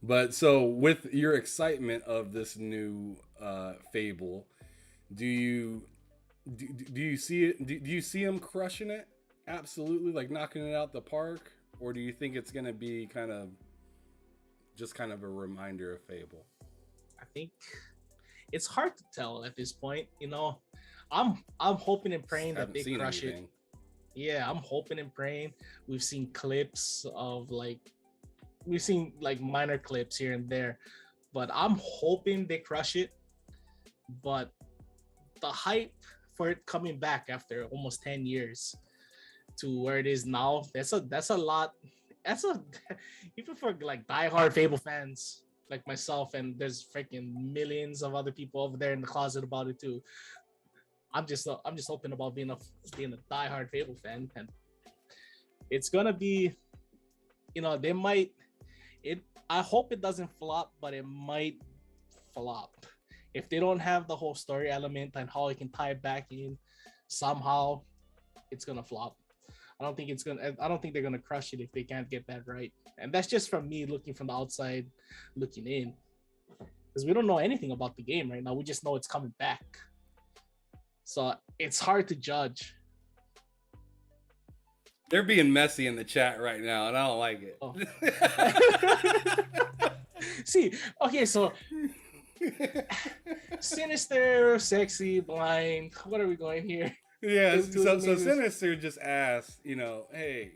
But so with your excitement of this new Fable, do you see it? Do you see him crushing it? Absolutely, like knocking it out the park, or do you think it's gonna be kind of a reminder of Fable? I think it's hard to tell at this point. I'm hoping and praying that they crush it. Yeah, I'm hoping and praying. We've seen clips of minor clips here and there, but I'm hoping they crush it. But the hype for it coming back after almost 10 years to where it is now, that's a lot. Even for like diehard Fable fans like myself, and there's freaking millions of other people over there in the closet about it too. I'm just hoping about being a diehard Fable fan, and it's gonna be, they might. I hope it doesn't flop, but it might flop if they don't have the whole story element and how it can tie back in somehow. It's gonna flop. I don't think they're gonna crush it if they can't get that right. And that's just from me looking from the outside, looking in, because we don't know anything about the game right now. We just know it's coming back. So it's hard to judge. They're being messy in the chat right now, and I don't like it. Oh. See, okay, so sinister, sexy, blind. What are we going here? Yeah, so Sinister just asked, hey,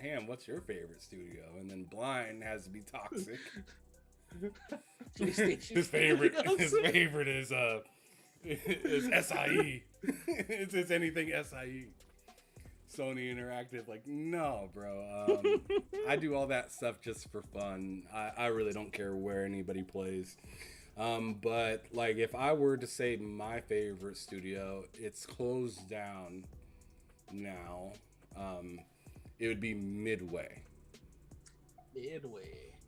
Ham, what's your favorite studio? And then Blind has to be toxic. His favorite is SIE. It's anything SIE. Sony Interactive, like, no, bro. I do all that stuff just for fun. I really don't care where anybody plays. But like, if I were to say my favorite studio, it's closed down now. It would be Midway.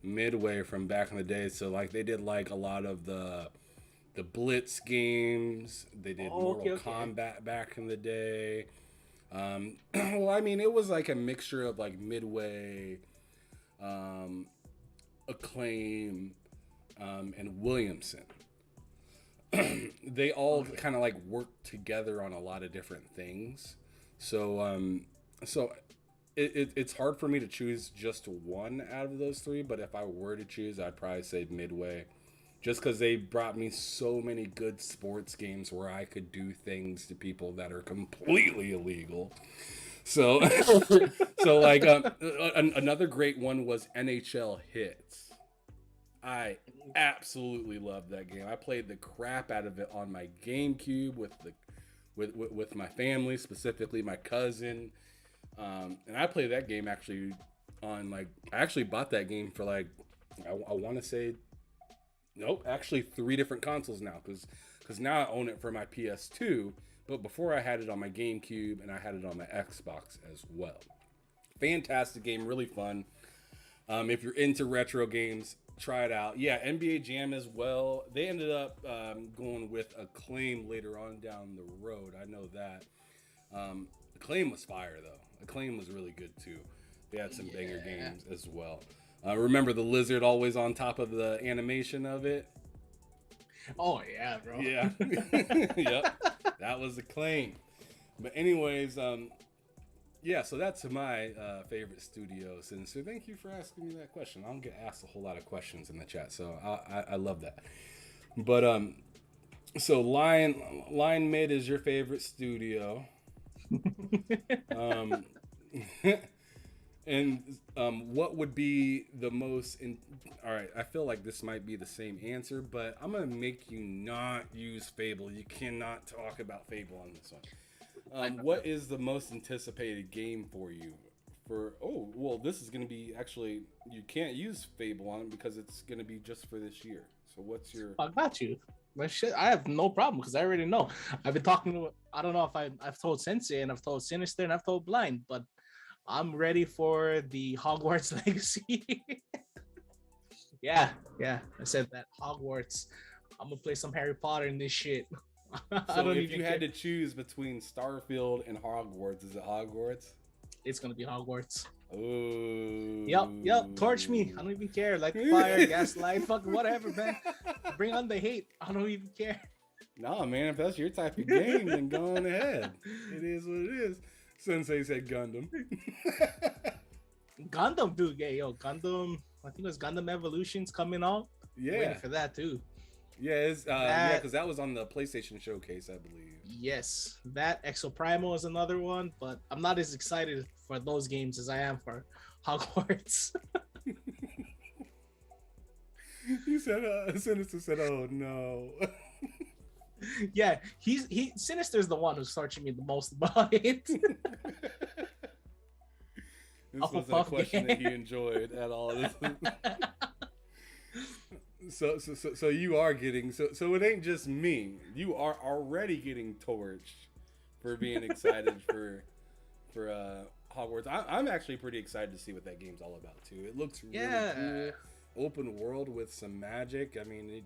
Midway from back in the day. So like, they did like a lot of the Blitz games. They did Mortal Kombat back in the day. Well, I mean, it was like a mixture of like Midway, Acclaim, and Williamson. They all kind of like worked together on a lot of different things. So it's hard for me to choose just one out of those three, but if I were to choose, I'd probably say Midway. Just because they brought me so many good sports games where I could do things to people that are completely illegal. So, so like another great one was NHL Hits. I absolutely loved that game. I played the crap out of it on my GameCube with my family, specifically my cousin. And I played that game actually on I actually bought that game for I want to say, nope, actually 3 different consoles now because now I own it for my PS2, but before I had it on my GameCube and I had it on my Xbox as well. Fantastic game, really fun. If you're into retro games, try it out. Yeah, NBA Jam as well. They ended up going with Acclaim later on down the road. I know that. Acclaim was fire though. Acclaim was really good too. They had some banger games as well. Remember the lizard always on top of the animation of it? Oh yeah, bro. Yeah. Yep. That was Acclaim. But anyways, yeah, so that's my favorite studio. So thank you for asking me that question. I don't get asked a whole lot of questions in the chat, so I love that. But so Lion Mid is your favorite studio. And what would be the most all right, I feel like this might be the same answer, but I'm gonna make you not use Fable. You cannot talk about Fable on this one. What is the most anticipated game for you? This is gonna be actually, you can't use Fable on it because it's gonna be just for this year. So what's your? I got you. My shit, I have no problem because I already know. I've been talking to. I don't know if I've told Sensei and I've told Sinister and I've told Blind, but I'm ready for the Hogwarts Legacy. yeah. I said that Hogwarts. I'm gonna play some Harry Potter in this shit. So if you had to choose between Starfield and Hogwarts, is it Hogwarts? It's gonna be Hogwarts. Oh. Yep. Torch me. I don't even care. Like fire, gaslight, fucking whatever, man. Bring on the hate. I don't even care. Nah, man. If that's your type of game, then go on ahead. It is what it is. Sensei said Gundam. Gundam, dude. Yeah, Gundam. I think it was Gundam Evolution's coming out. Yeah. Waiting for that too. Yeah, it's because that was on the PlayStation Showcase, I believe. Yes, that Exo Primal is another one, but I'm not as excited for those games as I am for Hogwarts. You said, Sinister said, "Oh no." Yeah, Sinister's the one who's searching me the most about it. This wasn't a question that he enjoyed at all. So you are getting so it ain't just me. You are already getting torched for being excited for Hogwarts. I'm actually pretty excited to see what that game's all about too. It looks really cool. Open world with some magic. I mean, it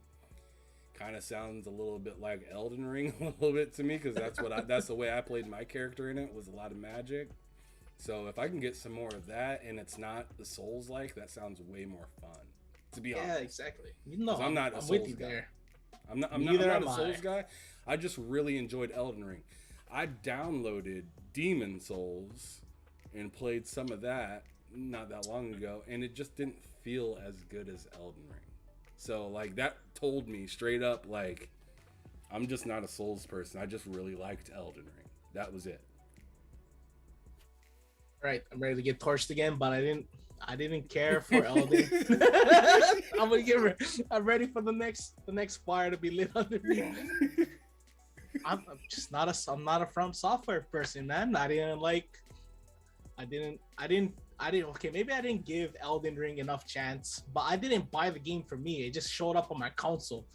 kind of sounds a little bit like Elden Ring a little bit to me because that's the way I played my character in it, was a lot of magic. So if I can get some more of that and it's not the Souls-like, that sounds way more fun. To be honest. Yeah, exactly. I'm not a Souls guy. There. I'm not a Souls guy. I just really enjoyed Elden Ring. I downloaded Demon Souls and played some of that not that long ago, and it just didn't feel as good as Elden Ring. So like that told me straight up, like, I'm just not a Souls person. I just really liked Elden Ring. That was it. Right, I'm ready to get torched again, but I didn't care for Elden. I'm ready for the next fire to be lit under me. I'm not a From Software person, man. Okay, maybe I didn't give Elden Ring enough chance, but I didn't buy the game for me. It just showed up on my console.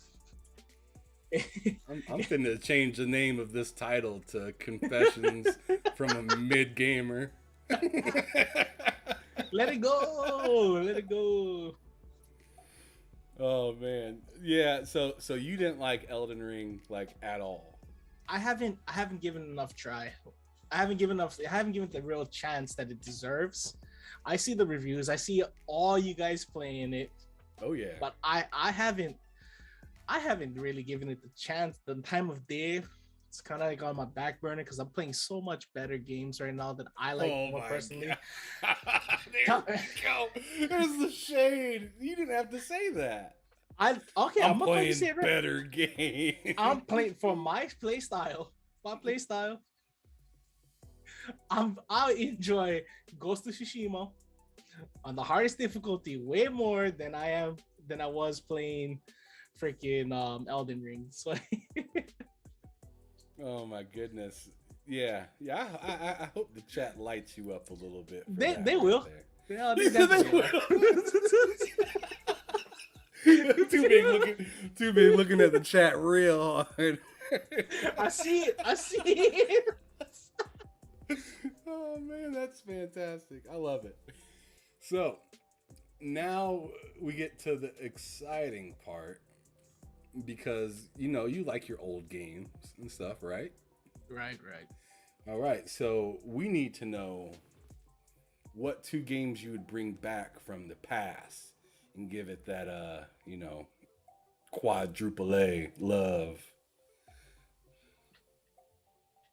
I'm finna change the name of this title to Confessions from a Mid Gamer. Let it go. Oh man, yeah. So you didn't like Elden Ring like at all? I haven't given it enough try. I haven't given it the real chance that it deserves. I see the reviews. I see all you guys playing it. Oh yeah. But I haven't really given it the chance, the time of day It's kind of like on my back burner because I'm playing so much better games right now that I like Oh more my personally. God. There we go. There's the shade. You didn't have to say that. I'm I'm not going to playing say it right. better game. I'm playing for my play style. My play style. I enjoy Ghost of Tsushima on the hardest difficulty way more than I was playing freaking Elden Ring. So Oh my goodness. Yeah. I hope the chat lights you up a little bit. they will. There. Yeah, they definitely will. Too big looking at the chat real hard. I see it. Oh man, that's fantastic. I love it. So now we get to the exciting part because you like your old games and stuff, right? Right. All right. So we need to know what 2 games you would bring back from the past and give it that quadruple A love.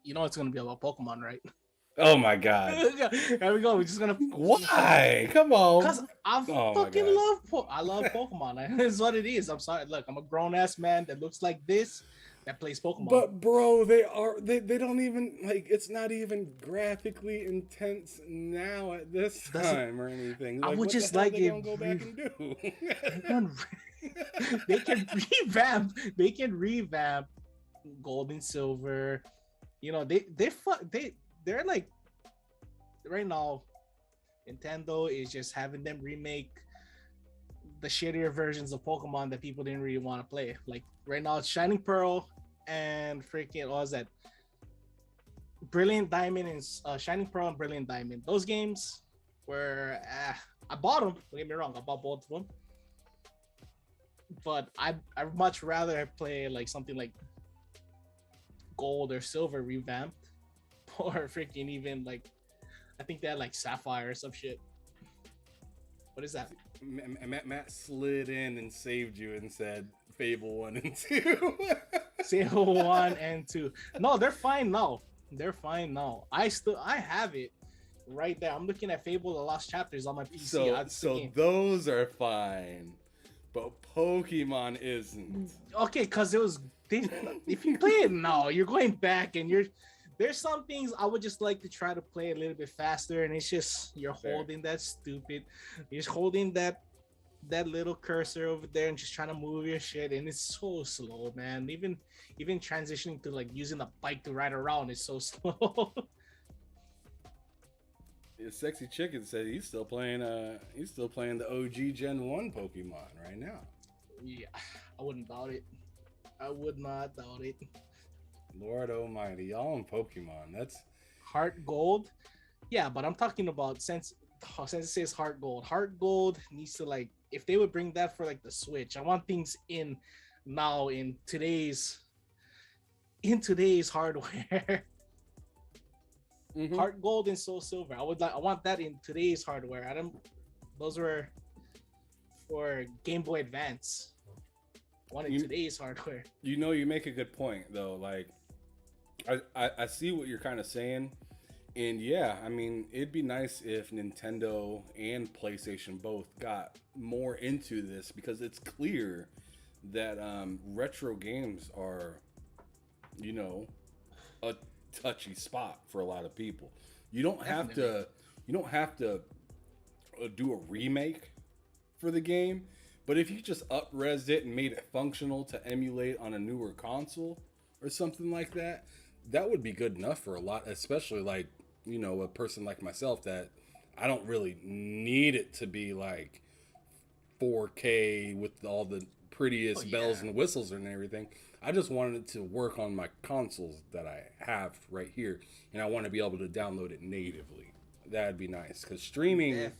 You know it's gonna be about Pokemon, right? Oh my God. There we go. We're just gonna. Why? Come on. Because I love Pokemon. That's what it is. I'm sorry. Look, I'm a grown ass man that looks like this that plays Pokemon. But bro, they don't even like. It's not even graphically intense now at this time or anything. Like, I would what just the hell like they it. gonna go back and do. They can revamp. They can revamp Gold and Silver. You know, they're like right now. Nintendo is just having them remake the shittier versions of Pokemon that people didn't really want to play. Like right now, it's Shining Pearl and freaking what was that? Brilliant Diamond and Shining Pearl and Brilliant Diamond. Those games were I bought them. Don't get me wrong, I bought both of them. But I'd much rather play like something like Gold or Silver revamped, or freaking even like I think they had like Sapphire or some shit. What is that? Matt slid in and saved you and said Fable 1 and 2. Fable 1 and 2. No, they're fine now. I have it right there. I'm looking at Fable: The Lost Chapters on my PC. So those are fine, but Pokemon isn't. Okay, because if you play it now, you're going back and there's some things I would just like to try to play a little bit faster, and it's just you're holding you're just holding that little cursor over there and just trying to move your shit, and it's so slow, man. Even transitioning to like using a bike to ride around is so slow. Sexy Chicken said he's still playing the OG Gen 1 Pokemon right now. Yeah, I wouldn't doubt it. I would not doubt it. Lord Almighty, y'all on Pokemon. That's Heart Gold. Yeah, but I'm talking about since it says Heart Gold. Heart Gold needs to like if they would bring that for like the Switch. I want things in now in today's hardware. Mm-hmm. Heart Gold and Soul Silver. I want that in today's hardware. Those were for Game Boy Advance. I wanted today's hardware. You make a good point though. Like I see what you're kind of saying. And yeah, I mean, it'd be nice if Nintendo and PlayStation both got more into this, because it's clear that retro games are, a touchy spot for a lot of people. You don't have to do a remake for the game, but if you just up-resed it and made it functional to emulate on a newer console or something like that, that would be good enough for a lot, especially like a person like myself that I don't really need it to be like 4K with all the prettiest bells and whistles and everything. I just wanted it to work on my consoles that I have right here, and I want to be able to download it natively. That'd be nice, because streaming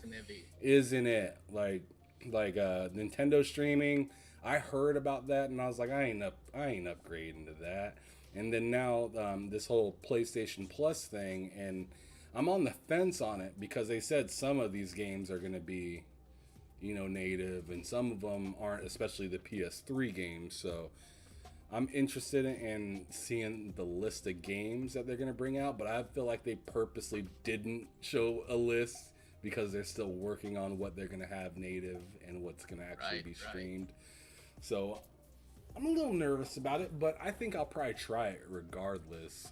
isn't it. Like Nintendo streaming, I heard about that and I was like, I ain't upgrading to that. And then now this whole PlayStation Plus thing, and I'm on the fence on it because they said some of these games are going to be, native, and some of them aren't, especially the PS3 games. So I'm interested in seeing the list of games that they're going to bring out, but I feel like they purposely didn't show a list because they're still working on what they're going to have native and what's going to actually be streamed. So I'm a little nervous about it, but I think I'll probably try it regardless.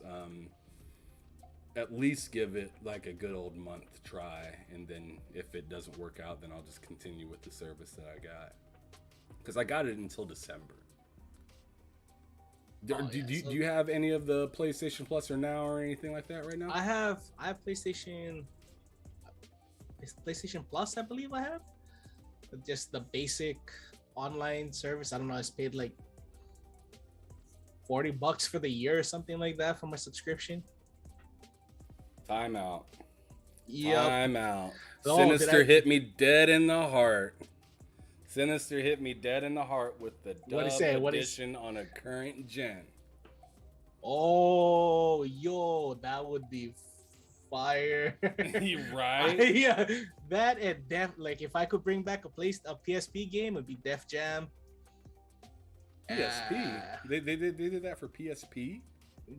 At least give it like a good old month try, and then if it doesn't work out, then I'll just continue with the service that I got. Because I got it until December. Do you have any of the PlayStation Plus or Now or anything like that right now? I have PlayStation Plus, I believe I have. Just the basic online service. I don't know, I paid like $40 for the year or something like that for my subscription. Time out. Yeah. Time out. Sinister hit me dead in the heart. Sinister hit me dead in the heart with the dub edition on a current gen. Oh, yo, that would be fire. Right? Yeah, that and like if I could bring back a PSP game, it'd be Def Jam. PSP? They did that for PSP?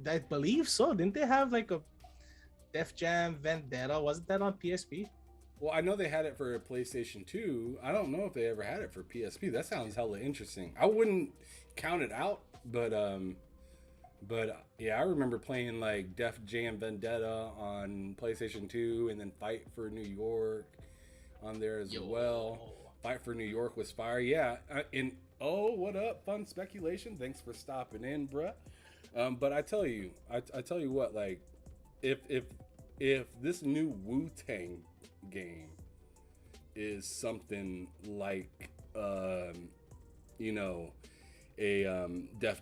I believe so. Didn't they have like a Def Jam Vendetta? Wasn't that on PSP? Well, I know they had it for PlayStation 2. I don't know if they ever had it for PSP. That sounds hella interesting. I wouldn't count it out, but yeah, I remember playing like Def Jam Vendetta on PlayStation 2 and then Fight for New York on there as well. Fight for New York was fire. Yeah, and oh, what up? Fun speculation. Thanks for stopping in, bruh. But I tell you what, like if this new Wu-Tang game is something like Def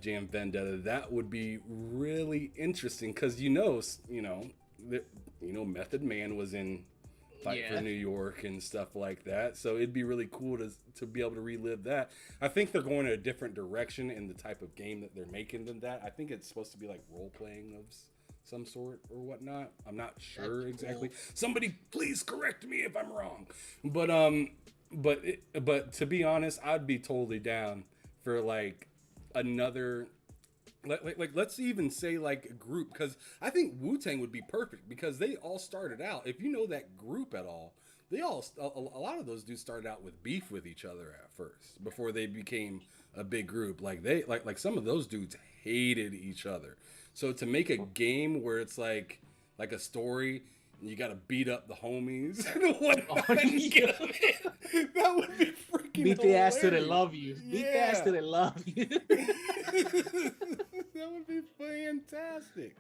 Jam Vendetta, that would be really interesting because Method Man was in Fight for New York and stuff like that, so it'd be really cool to be able to relive that. I think they're going in a different direction in the type of game that they're making than that. I think it's supposed to be like role playing of some sort or whatnot. I'm not sure exactly. Somebody please correct me if I'm wrong. But to be honest, I'd be totally down for like another like let's even say like a group, because I think Wu-Tang would be perfect because they all started out, if you know that group at all, a lot of those dudes started out with beef with each other at first before they became a big group. Like they like some of those dudes hated each other. So to make a game where it's like a story, and you got to beat up the homies and whatnot, that would be freaking beat the ass till they hilarious. love you. Beat the ass till they love you. That would be fantastic.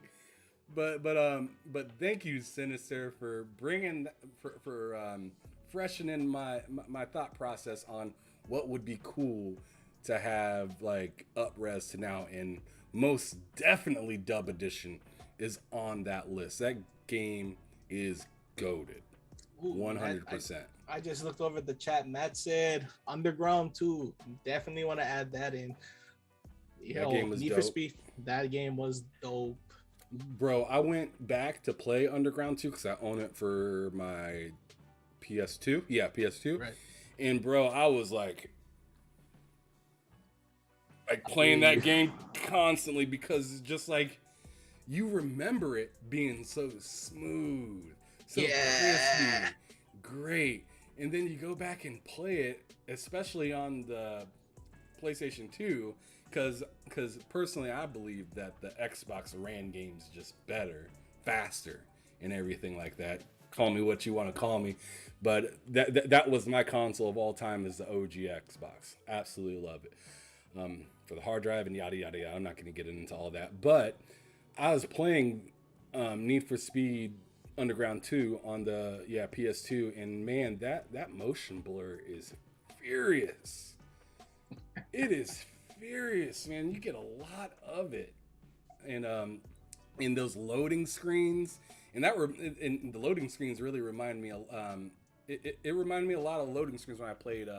But thank you, Sinister, for bringing for freshening my thought process on what would be cool to have like up-res to now, and most definitely Dub Edition is on that list. That game is goated. 100%. I just looked over the chat. Matt said Underground 2. Definitely want to add that in. That game was Need dope. for Speed. That game was dope. Bro, I went back to play Underground 2 because I own it for my PS2. Yeah, PS2. Right. And bro, I was like playing that game constantly because just like you remember it being so smooth, so crispy, great, and then you go back and play it, especially on the PlayStation 2, because personally I believe that the Xbox ran games just better, faster, and everything like that. Call me what you want to call me, but that was my console of all time, is the OG Xbox. Absolutely love it. For the hard drive and yada yada yada. I'm not going to get into all that, but I was playing Need for Speed Underground 2 on the PS2, and man, that motion blur is furious. It is furious, man. You get a lot of it, and in those loading screens, and the loading screens really remind me. It reminded me a lot of loading screens when I played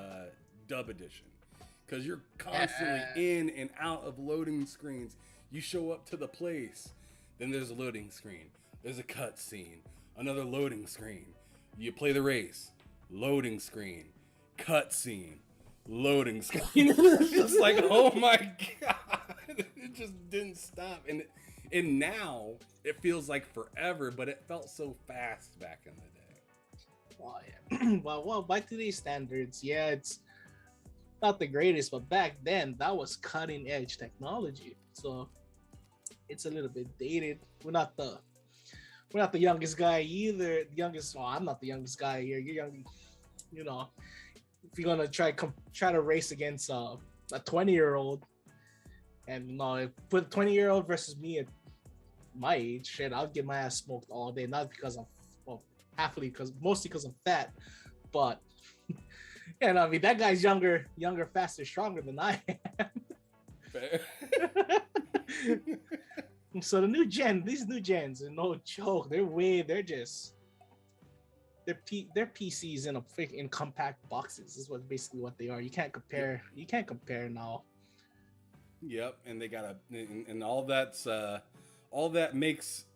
Dub Edition. Because you're constantly in and out of loading screens. You show up to the place, then there's a loading screen. There's a cut scene, another loading screen. You play the race, loading screen, cut scene, loading screen. It's just like, oh my God. It just didn't stop, and now it feels like forever, but it felt so fast back in the day. Oh yeah. Well, by today's standards, yeah, it's not the greatest, but back then that was cutting edge technology. So it's a little bit dated. We're not the youngest guy either. The youngest, well, I'm not the youngest guy here. You're young, you know. If you're gonna try to race against a 20-year-old, and put a 20-year-old versus me at my age, shit, I'll get my ass smoked all day. Not because I'm, well, mostly because I'm fat, but yeah, no, I mean that guy's younger, faster, stronger than I am. Fair. So these new gens are no joke. They're PCs in in compact boxes. Is basically what they are. You can't compare. You can't compare now. Yep, and they got and all that makes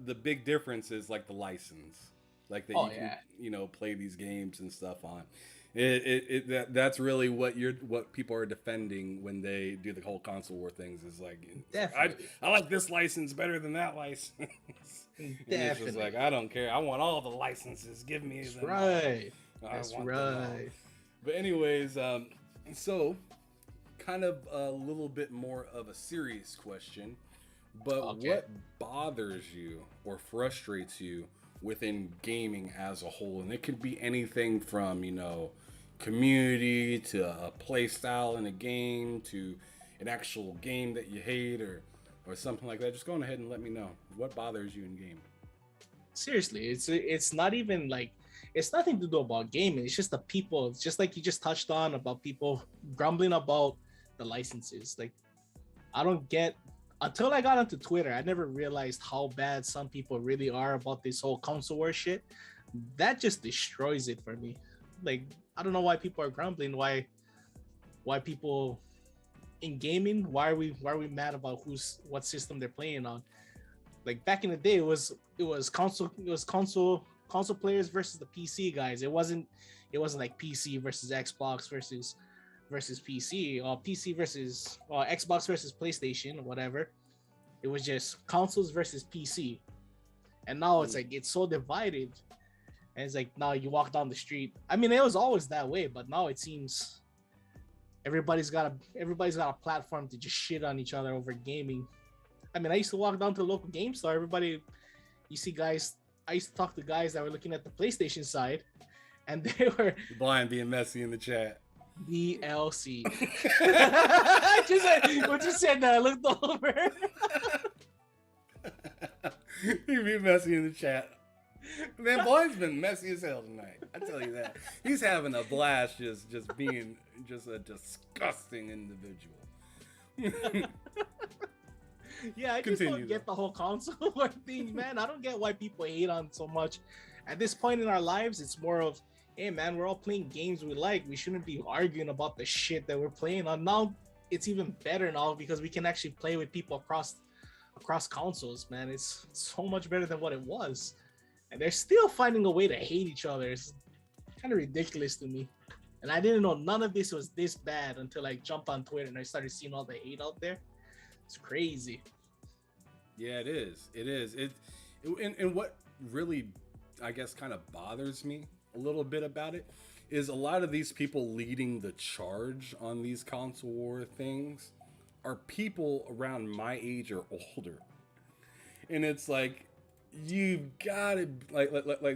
the big difference is like the license, like that you can play these games and stuff on. That's really what people are defending when they do the whole console war things is like, I like this license better than that license. It's just like, I don't care. I want all the licenses. Give me them. Right. That's right. But anyways, so kind of a little bit more of a serious question, but what bothers you or frustrates you within gaming as a whole? And it could be anything from, community to a play style in a game to an actual game that you hate or something like that. Just go on ahead and let me know what bothers you in game. Seriously, it's not even like, it's nothing to do about gaming. It's just the people. It's just like you just touched on about people grumbling about the licenses. Like, I don't get, until I got onto Twitter, I never realized how bad some people really are about this whole console war shit. That just destroys it for me. Like, I don't know why people are grumbling. Why people in gaming? Why are we mad about what system they're playing on? Like back in the day, it was console players versus the PC guys. It wasn't like PC versus Xbox versus PC, or PC versus Xbox versus PlayStation or whatever. It was just consoles versus PC. And now it's like, it's so divided. And it's like, now you walk down the street. I mean, it was always that way, but now it seems everybody's got a platform to just shit on each other over gaming. I mean, I used to walk down to the local game store. You see guys, I used to talk to guys that were looking at the PlayStation side, and they were blind being messy in the chat. DLC. What you said that I looked over. He'd be messy in the chat. Man, Boyd's been messy as hell tonight. I tell you that. He's having a blast just being just a disgusting individual. Yeah, I just don't get the whole console war thing, man. I don't get why people hate on so much. At this point in our lives, it's more of, hey man, we're all playing games we like. We shouldn't be arguing about the shit that we're playing on. Now it's even better now because we can actually play with people across consoles, man. It's so much better than what it was. And they're still finding a way to hate each other. It's kind of ridiculous to me. And I didn't know none of this was this bad until I jumped on Twitter and I started seeing all the hate out there. It's crazy. Yeah, it is. It is. And what really, I guess, kind of bothers me a little bit about it is a lot of these people leading the charge on these console war things are people around my age or older. And it's like, you gotta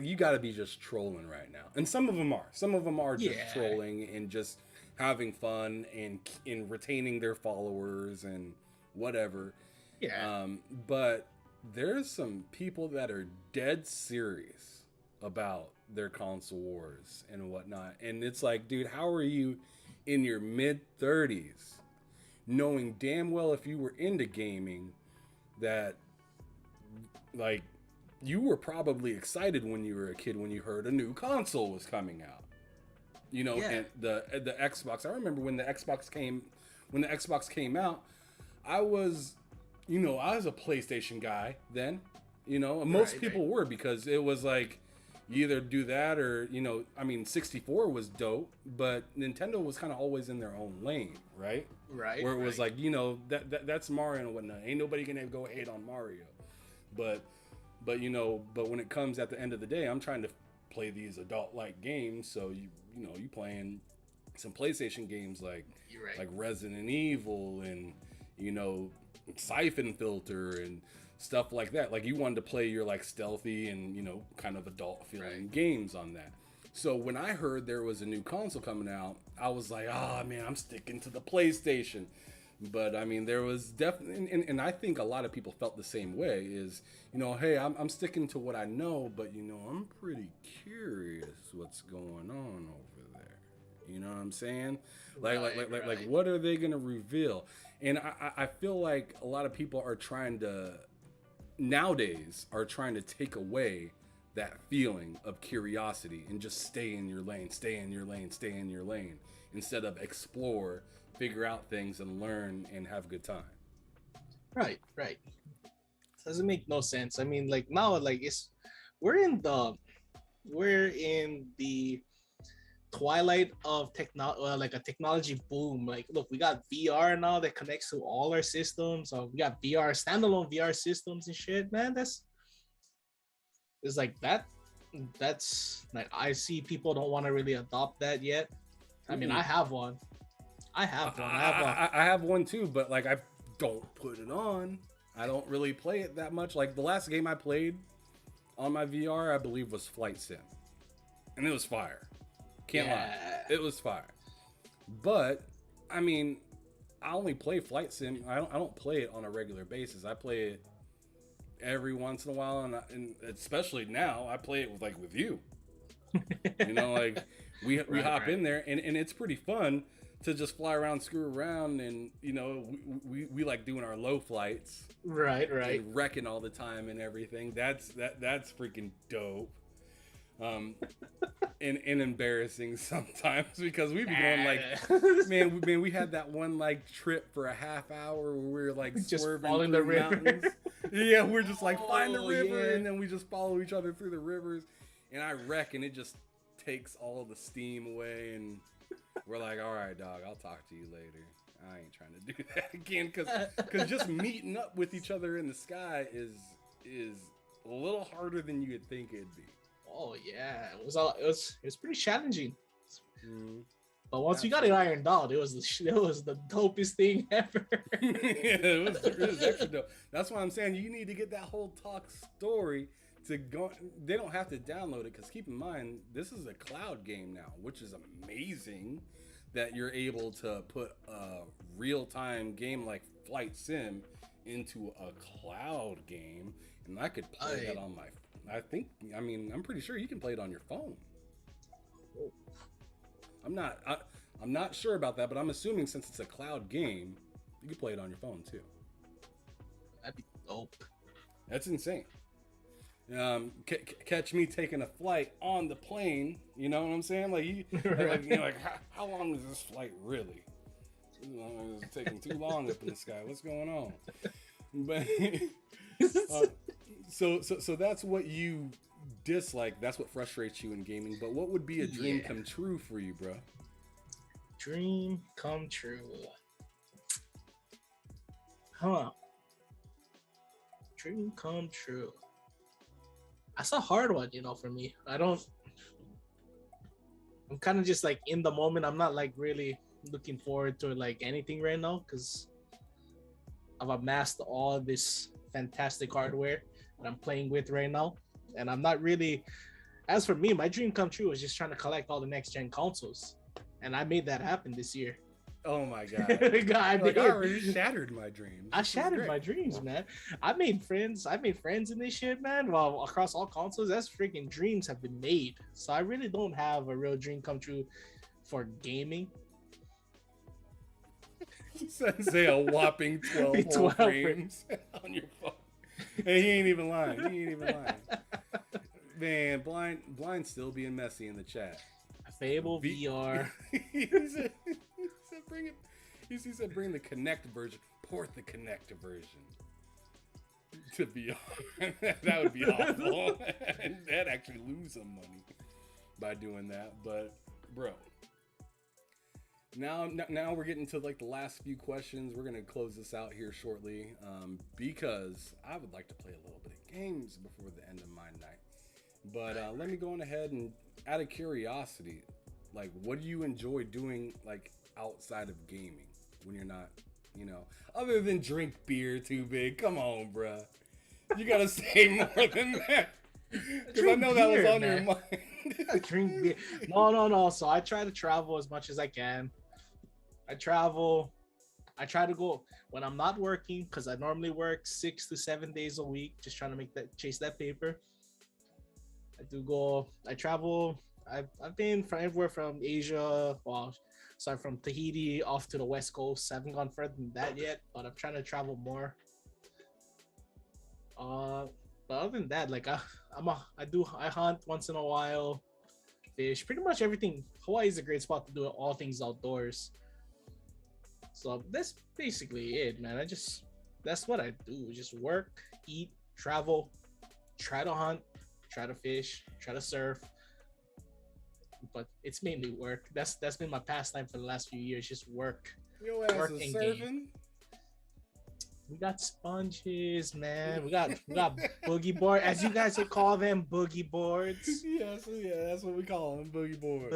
you gotta be just trolling right now. And some of them are just trolling and just having fun and in retaining their followers and whatever. But there's some people that are dead serious about their console wars and whatnot. And it's like, dude, how are you in your mid-30s knowing damn well if you were into gaming that, like, you were probably excited when you were a kid when you heard a new console was coming out. And the Xbox. I remember when the Xbox came out, I was a PlayStation guy then. Most people were, because it was like, you either do that or, you know, I mean, 64 was dope, but Nintendo was kind of always in their own lane, right? Right. Where it was like, you know, that's Mario and whatnot. Ain't nobody gonna go hate on Mario. But you know, but when it comes at the end of the day, I'm trying to play these adult-like games. So you know, you playing some PlayStation games like Resident Evil and, you know, Siphon Filter and stuff like that. Like you wanted to play your like stealthy and, you know, kind of adult feeling games on that. So when I heard there was a new console coming out, I was like, oh man, I'm sticking to the PlayStation. But I mean, there was definitely, and I think a lot of people felt the same way. Is, you know, hey, I'm sticking to what I know, but you know, I'm pretty curious what's going on over there. You know what I'm saying? Like, what are they gonna reveal? And I feel like a lot of people are trying to nowadays take away that feeling of curiosity and just stay in your lane, instead of explore, figure out things and learn and have a good time. Right. Doesn't make no sense. I mean, like now, like we're in the twilight of like a technology boom. Like, look, we got VR now that connects to all our systems. So we got standalone VR systems and shit, man. It's like that's like, I see people don't want to really adopt that yet. I mean, I have one. I have one too, but like I don't put it on. I don't really play it that much. Like the last game I played on my VR, I believe, was Flight Sim, and it was fire. Can't lie, it was fire. But I mean, I only play Flight Sim. I don't play it on a regular basis. I play it every once in a while, and especially now, I play it with you. You know, like we hop in there, and it's pretty fun to just fly around, screw around, and you know, we like doing our low flights, right, and wrecking all the time and everything. That's freaking dope. And embarrassing sometimes because we be going like, man, we had that one like trip for a half hour where we were like just swerving following through the river. mountains. Yeah, we're just like flying the river, and then we just follow each other through the rivers, and I wreck, and it just takes all of the steam away, and we're like, all right, dog, I'll talk to you later. I ain't trying to do that again, because just meeting up with each other in the sky is a little harder than you would think it'd be. Oh yeah, it was pretty challenging. Mm-hmm. But once we got it ironed out, it was the dopest thing ever. Yeah, it was extra dope. That's why I'm saying you need to get that whole talk story to go. They don't have to download it, because keep in mind, this is a cloud game now, which is amazing that you're able to put a real-time game like Flight Sim into a cloud game, and I could play that on my. I'm pretty sure you can play it on your phone. I'm not sure about that, but I'm assuming since it's a cloud game, you can play it on your phone too. That'd be dope. That's insane. Catch me taking a flight on the plane. You know what I'm saying? Like how long is this flight really? It's taking too long up in the sky. What's going on? But so that's what you dislike. That's what frustrates you in gaming. But what would be a dream come true for you, bro? Dream come true. Huh. Dream come true. That's a hard one, for me. I'm kind of just like in the moment. I'm not like really looking forward to like anything right now, because I've amassed all this fantastic hardware that I'm playing with right now. And I'm not really, as for me, my dream come true was just trying to collect all the next gen consoles. And I made that happen this year. Oh my God. I already shattered my dreams. I shattered my dreams, man. I made friends in this shit, man. Well, across all consoles, that's freaking dreams have been made. So I really don't have a real dream come true for gaming. Say a whopping 12 frames on your phone. And he ain't even lying. Man, blind still being messy in the chat. Fable VR. he said bring it. He said bring the Connect version. Port the Connect version. to VR. That would be awful. They'd actually lose some money by doing that. But bro, now we're getting to like the last few questions. We're gonna close this out here shortly, because I would like to play a little bit of games before the end of my night. But let me go on ahead and, out of curiosity, like, what do you enjoy doing like outside of gaming when you're not, other than drink beer too big? Come on, bruh. You gotta say more than that. Because I know that was on your mind. Drink beer. No. So I try to travel as much as I can. I travel. I try to go when I'm not working, because I normally work 6 to 7 days a week, just trying to chase that paper. I travel. I've been from everywhere from Asia. Well, sorry, from Tahiti off to the West Coast. I haven't gone further than that yet, but I'm trying to travel more. But other than that, like I hunt once in a while, fish, pretty much everything. Hawaii is a great spot to do all things outdoors. So that's basically it, man. That's what I do. Just work, eat, travel, try to hunt, try to fish, try to surf. But it's mainly work. That's been my pastime for the last few years. Just work. Your ass is surfing. Game. We got sponges, man. We got boogie board, as you guys would call them, boogie boards. Yeah, that's what we call them, boogie boards.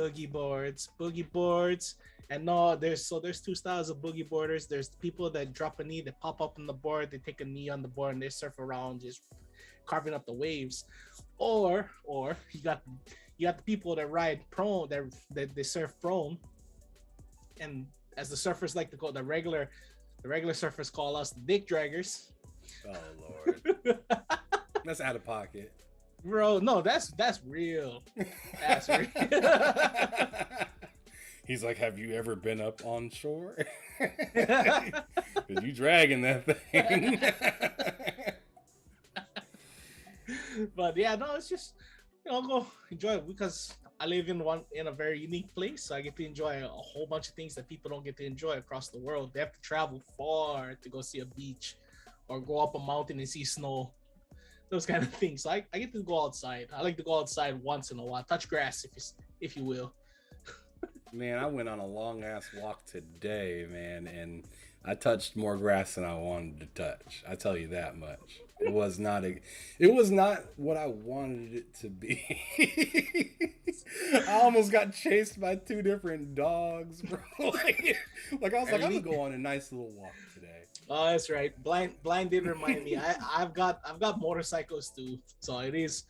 Boogie boards. And no, there's two styles of boogie boarders. There's people that drop a knee, that pop up on the board, they take a knee on the board, and they surf around, just carving up the waves. Or you got the people that ride prone, that they surf prone, and as the surfers like to call the regular surfers call us dick draggers. Oh Lord. That's out of pocket. Bro, no, that's real. That's real. He's like, have you ever been up on shore? Cause you dragging that thing. But yeah, no, it's just, go enjoy it, because I live in a very unique place, so I get to enjoy a whole bunch of things that people don't get to enjoy across the world. They have to travel far to go see a beach or go up a mountain and see snow, those kind of things. So I get to go outside. I like to go outside once in a while, touch grass, if you will. Man, I went on a long ass walk today, man, and I touched more grass than I wanted to touch. I tell you that much. It was not what I wanted it to be. I almost got chased by 2 different dogs, bro. like I was like, I'm gonna go on a nice little walk today. Oh, that's right. Blind did remind me. I've got motorcycles too. So it is.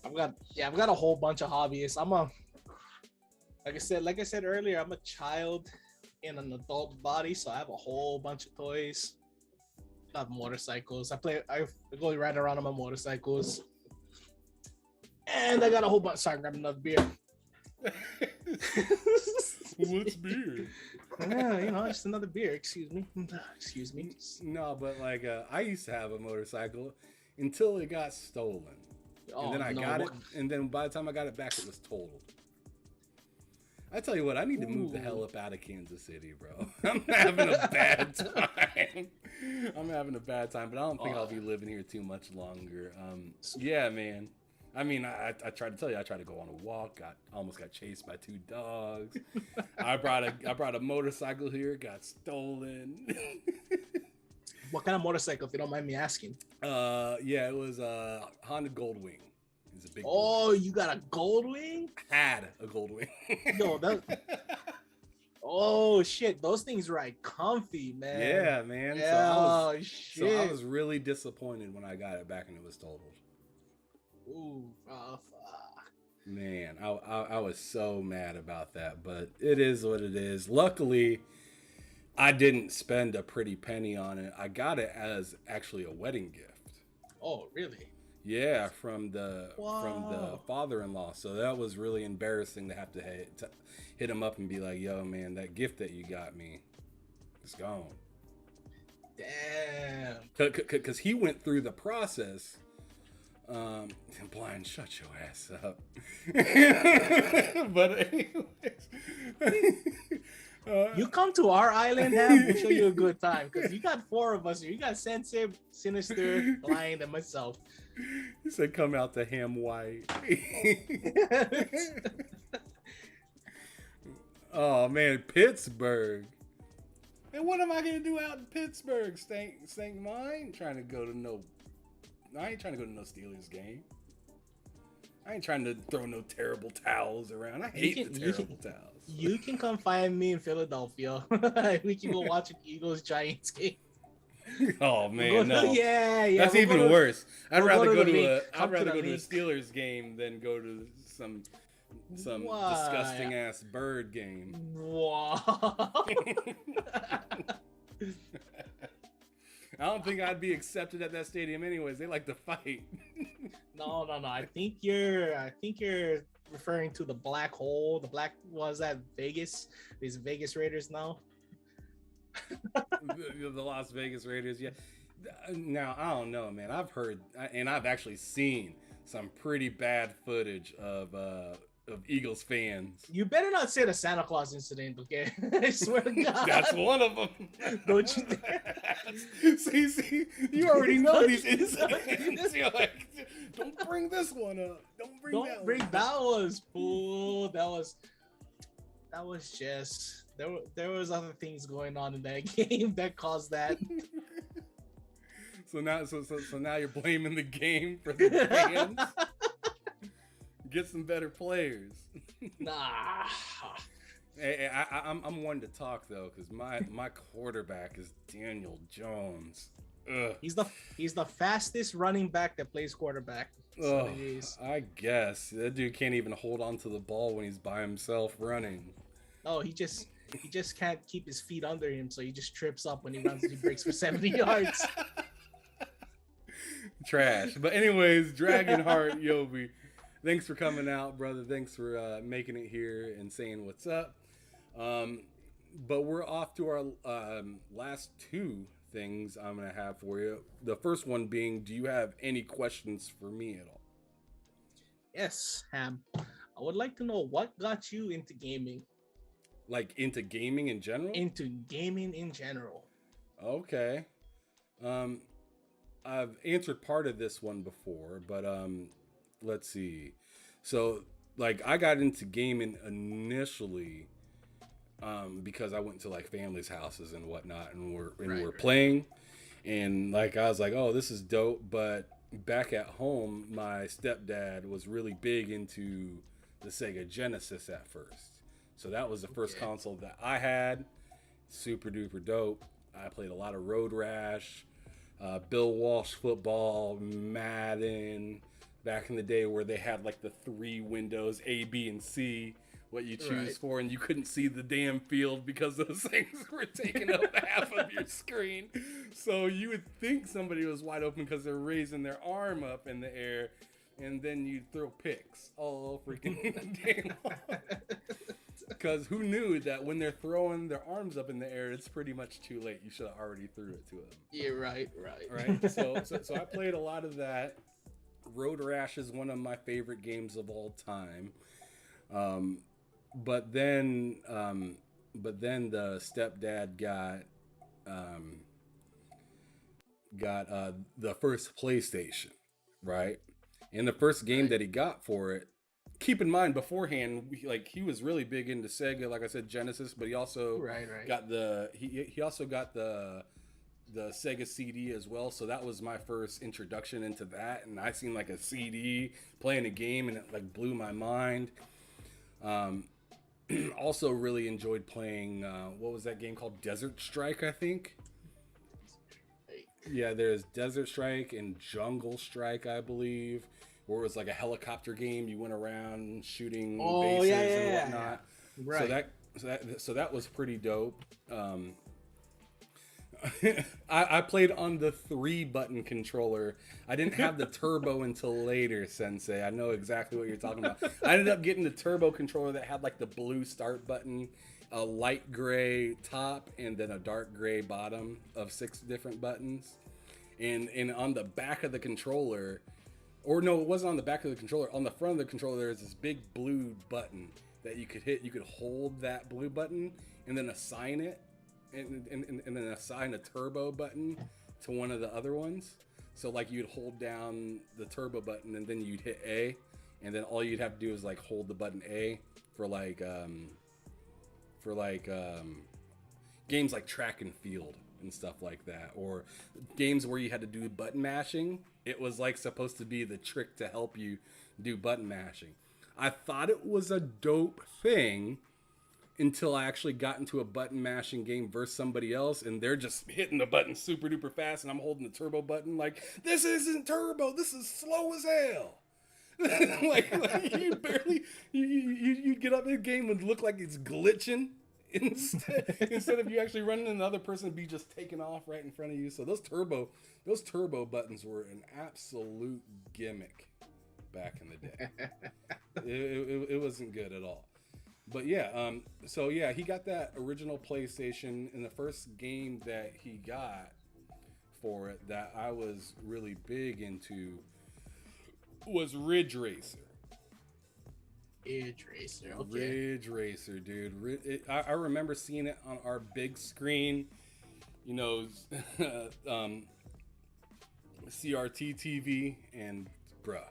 I've got a whole bunch of hobbies. Like I said earlier, I'm a child in an adult body, so I have a whole bunch of toys. I have motorcycles. I go ride around on my motorcycles. And I got a whole bunch. Sorry, grab another beer. What's beer? Yeah, just another beer. Excuse me. No, but like I used to have a motorcycle until it got stolen. And then I got it, and then by the time I got it back, it was totaled. I tell you what, I need to move the hell up out of Kansas City, bro. I'm having a bad time. But I don't think I'll be living here too much longer. Yeah, man. I mean, I tried to tell you, I tried to go on a walk. Almost got chased by 2 dogs. I brought a motorcycle here, got stolen. What kind of motorcycle, if you don't mind me asking? Yeah, it was a Honda Goldwing. It's a big. Oh, you got a Goldwing? Had a Goldwing. Yo, oh shit, those things ride comfy, man. Yeah, man. Yeah, so I was really disappointed when I got it back and it was totaled. Ooh, fuck. Man, I was so mad about that, but it is what it is. Luckily, I didn't spend a pretty penny on it. I got it as actually a wedding gift. Oh, really? Yeah, from the father-in-law. So that was really embarrassing to have to hit him up and be like, "Yo, man, that gift that you got me, it's gone." Damn. Because he went through the process. Blind, shut your ass up. But anyways, You come to our island, Ham, we'll show you a good time. Because you got 4 of us here. You got Sensei, Sinister, Lion, and myself. He said, "Come out to Ham White." Oh man, Pittsburgh. And what am I gonna do out in Pittsburgh? Stank mine. I ain't trying to go to no Steelers game. I ain't trying to throw no terrible towels around. I hate the terrible towels. You can come find me in Philadelphia. We can go watch an Eagles Giants game. Oh man, no. Yeah. That's even worse. I'd rather go to a league. Steelers game than go to some disgusting ass bird game. Wow. I don't think I'd be accepted at that stadium anyways. They like to fight. No. I think you're referring to the black hole. The black was that Vegas? These Vegas Raiders now. The Las Vegas Raiders, yeah. Now I don't know, man. I've heard and I've actually seen some pretty bad footage of Eagles fans. You better not say the Santa Claus incident, okay? I swear to God. That's one of them. Don't you dare. See, you already know these incidents. You're like, don't bring this one up. Don't bring that one. Fool. That was just there was other things going on in that game that caused that. So now you're blaming the game for the fans. Get some better players. Nah. Hey, I'm one to talk though, because my quarterback is Daniel Jones. Ugh. He's the fastest running back that plays quarterback. Oh, I guess that dude can't even hold on to the ball when he's by himself running. Oh, he just can't keep his feet under him, so he just trips up when he runs and he breaks for 70 yards. Trash. But anyways, Dragonheart Yobi, thanks for coming out, brother. Thanks for making it here and saying what's up. But we're off to our last 2 things I'm gonna have for you. The first one being, do you have any questions for me at all? Yes, Ham. I would like to know what got you into gaming. Like into gaming in general? Into gaming in general. Okay. I've answered part of this one before, but let's see. So like I got into gaming initially because I went to like families' houses and whatnot, and we're playing, and like I was like, oh, this is dope. But back at home, my stepdad was really big into the Sega Genesis at first, so that was the first console that I had. Super duper dope. I played a lot of Road Rash, Bill Walsh football, Madden. Back in the day where they had like the 3 windows, A, B, and C, what you choose for, and you couldn't see the damn field because those things were taking up half of your screen. So you would think somebody was wide open because they're raising their arm up in the air, and then you throw picks all freaking damn. Because who knew that when they're throwing their arms up in the air, it's pretty much too late. You should have already threw it to them. Yeah, right. So I played a lot of that. Road Rash is one of my favorite games of all time. But then the stepdad got the first PlayStation, right? And the first game that he got for it, keep in mind beforehand, he was really big into Sega, like I said, Genesis, but he also got he also got the Sega CD as well, so that was my first introduction into that, and I seen like a CD playing a game, and it like blew my mind. Also really enjoyed playing what was that game called? Desert Strike, I think. Yeah, there's Desert Strike and Jungle Strike, I believe, where it was like a helicopter game. You went around shooting bases and whatnot. Right. So that was pretty dope. I played on the 3-button controller. I didn't have the turbo until later, Sensei. I know exactly what you're talking about. I ended up getting the turbo controller that had like the blue start button, a light gray top, and then a dark gray bottom of 6 different buttons. And on the back of the controller, or no, it wasn't on the back of the controller. On the front of the controller, there's this big blue button that you could hit. You could hold that blue button, and then assign it, and then assign a turbo button to one of the other ones. So like you'd hold down the turbo button and then you'd hit A, and then all you'd have to do is like hold the button A for games like track and field and stuff like that, or games where you had to do button mashing. It was like supposed to be the trick to help you do button mashing. I thought it was a dope thing until I actually got into a button mashing game versus somebody else, and they're just hitting the button super duper fast, and I'm holding the turbo button like, this isn't turbo, this is slow as hell. like you barely, you'd get up in the game and look like it's glitching instead of you actually running, and the other person would be just taking off right in front of you. So those turbo buttons were an absolute gimmick back in the day. It wasn't good at all. But yeah, so yeah, he got that original PlayStation, and the first game that he got for it that I was really big into was Ridge Racer. Ridge Racer, okay. Ridge Racer, dude. I remember seeing it on our big screen, you know, CRT TV, and bruh,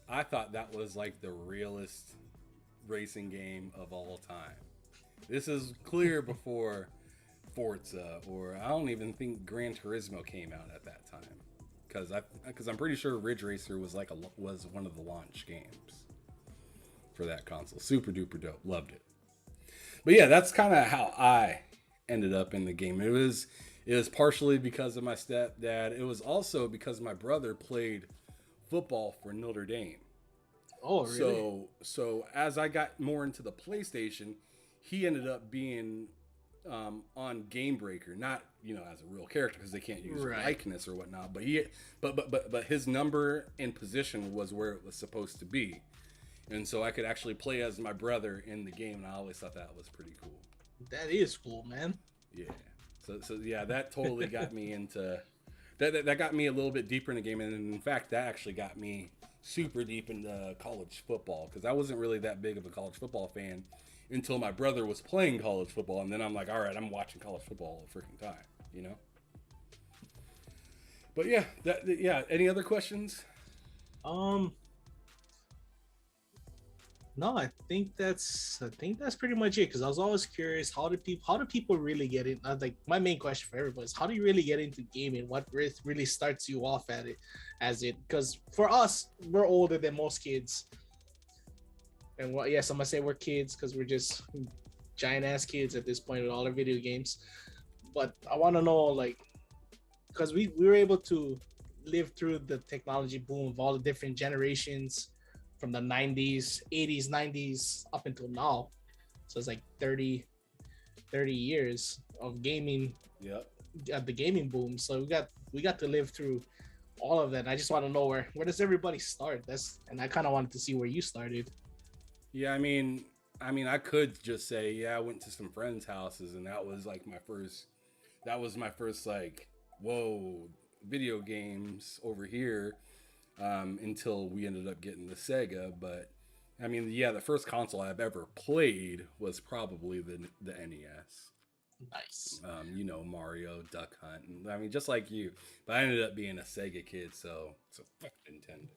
I thought that was like the realest racing game of all time. This is clear before Forza, or I don't even think Gran Turismo came out at that time, because I'm pretty sure Ridge Racer was one of the launch games for that console. Super duper dope, loved it. But yeah, that's kind of how I ended up in the game. It was partially because of my stepdad. It was also because my brother played football for Notre Dame. Oh, really? So as I got more into the PlayStation, he ended up being on Game Breaker, not, you know, as a real character because they can't use likeness or whatnot. But his number and position was where it was supposed to be, and so I could actually play as my brother in the game. And I always thought that was pretty cool. That is cool, man. Yeah. So yeah, that totally got me into that got me a little bit deeper in the game, and in fact, that actually got me super deep into college football, because I wasn't really that big of a college football fan until my brother was playing college football, and then I'm like, all right, I'm watching college football all the freaking time, you know. But yeah, any other questions? No, I think that's pretty much it. Because I was always curious, how do people really get in? Like, my main question for everybody is, how do you really get into gaming? What really starts you off at it? Because for us, we're older than most kids, and yes, I'm gonna say we're kids because we're just giant ass kids at this point with all our video games. But I want to know, like, because we were able to live through the technology boom of all the different generations, from the 90s, 80s, 90s up until now. So it's like 30 years of gaming. Yep. At the gaming boom. So we got to live through all of that. And I just want to know where does everybody start? And I kind of wanted to see where you started. Yeah, I mean, I could just say, yeah, I went to some friends' houses, and that was my first like, whoa, video games over here. Until we ended up getting the Sega. But I mean, yeah, the first console I've ever played was probably the NES. Nice. You know, Mario, Duck Hunt, and I mean, just like you. But I ended up being a Sega kid, so fuck Nintendo.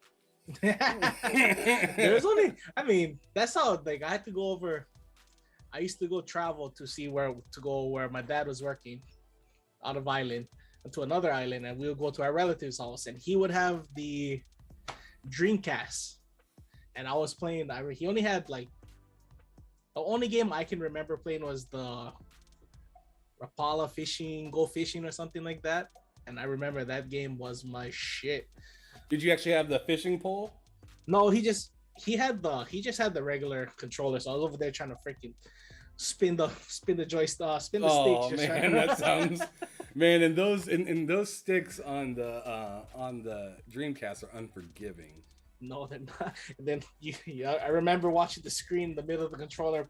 There's only, I mean, that's how, like, I used to go travel to see where my dad was working out of island to another island, and we would go to our relative's house, and he would have the Dreamcast, and I was playing. He only had, like, the only game I can remember playing was the Rapala Go Fishing or something like that, and I remember that game was my shit. Did you actually have the fishing pole? No, he just had the regular controller, so I was over there trying to freaking spin the joystick, spin the sticks. Oh man, that sounds. Man, and those sticks on the Dreamcast are unforgiving. No, they're not. And then I remember watching the screen in the middle of the controller,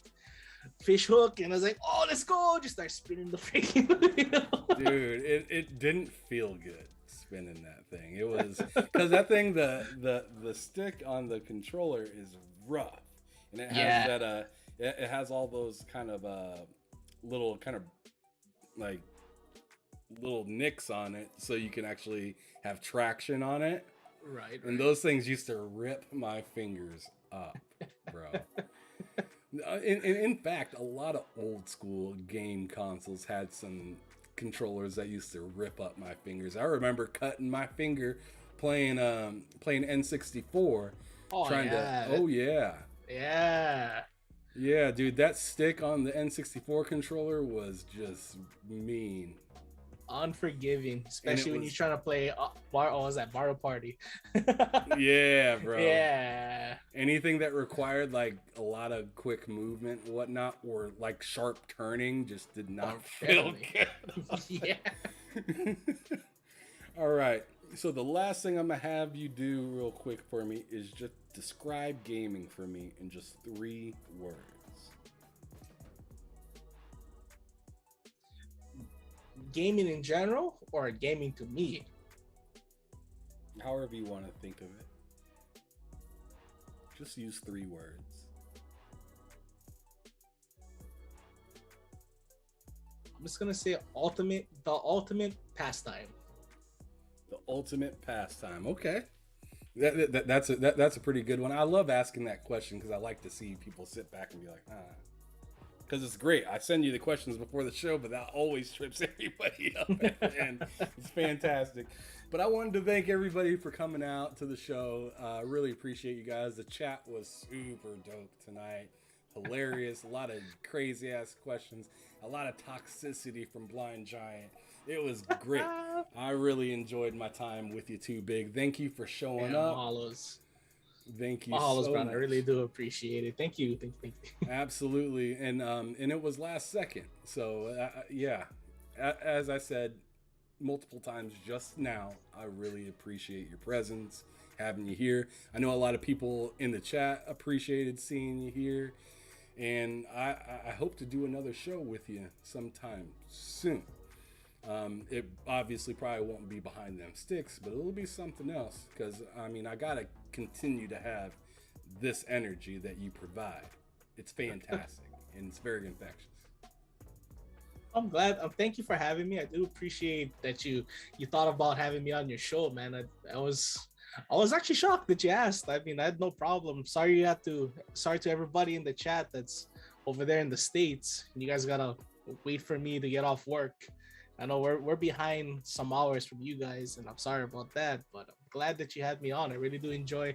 fish hook, and I was like, "Oh, let's go!" Just start spinning the freaking. Dude, it didn't feel good spinning that thing. It was because that thing, the stick on the controller is rough, and it has it has all those kind of little kind of like little nicks on it so you can actually have traction on it. Right. And those things used to rip my fingers up, bro. In fact, a lot of old school game consoles had some controllers that used to rip up my fingers. I remember cutting my finger playing N64. Oh yeah. Yeah. Yeah, dude, that stick on the N64 controller was just mean. Unforgiving, especially when you're trying to play Mario Party. Yeah, bro. Yeah. Anything that required like a lot of quick movement and whatnot, or like sharp turning, just did not feel good. Yeah. All right. So the last thing I'm gonna have you do real quick for me is just describe gaming for me in just 3 words. Gaming in general, or gaming to me? However you want to think of it. Just use 3 words. I'm just gonna say the ultimate pastime. The ultimate pastime. Okay. That's a pretty good one. I love asking that question because I like to see people sit back and be like, because it's great. I send you the questions before the show, but that always trips everybody up at the end. It's fantastic. But I wanted to thank everybody for coming out to the show. I really appreciate you guys. The chat was super dope tonight. Hilarious. A lot of crazy ass questions. A lot of toxicity from Blind Giant. It was great. I really enjoyed my time with you too, Big. Thank you for showing up. Mahalos. Thank you so much. I really do appreciate it. Thank you. Thank you. Absolutely. And it was last second. So yeah, as I said multiple times just now, I really appreciate your presence, having you here. I know a lot of people in the chat appreciated seeing you here. And I hope to do another show with you sometime soon. It obviously probably won't be behind them sticks, but it'll be something else because I gotta continue to have this energy that you provide. It's fantastic and it's very infectious. I'm glad. Thank you for having me. I do appreciate that you thought about having me on your show, man. I was actually shocked that you asked. I had no problem. Sorry to everybody in the chat that's over there in the States. You guys gotta wait for me to get off work. I know we're behind some hours from you guys, and I'm sorry about that, but I'm glad that you had me on. I really do enjoy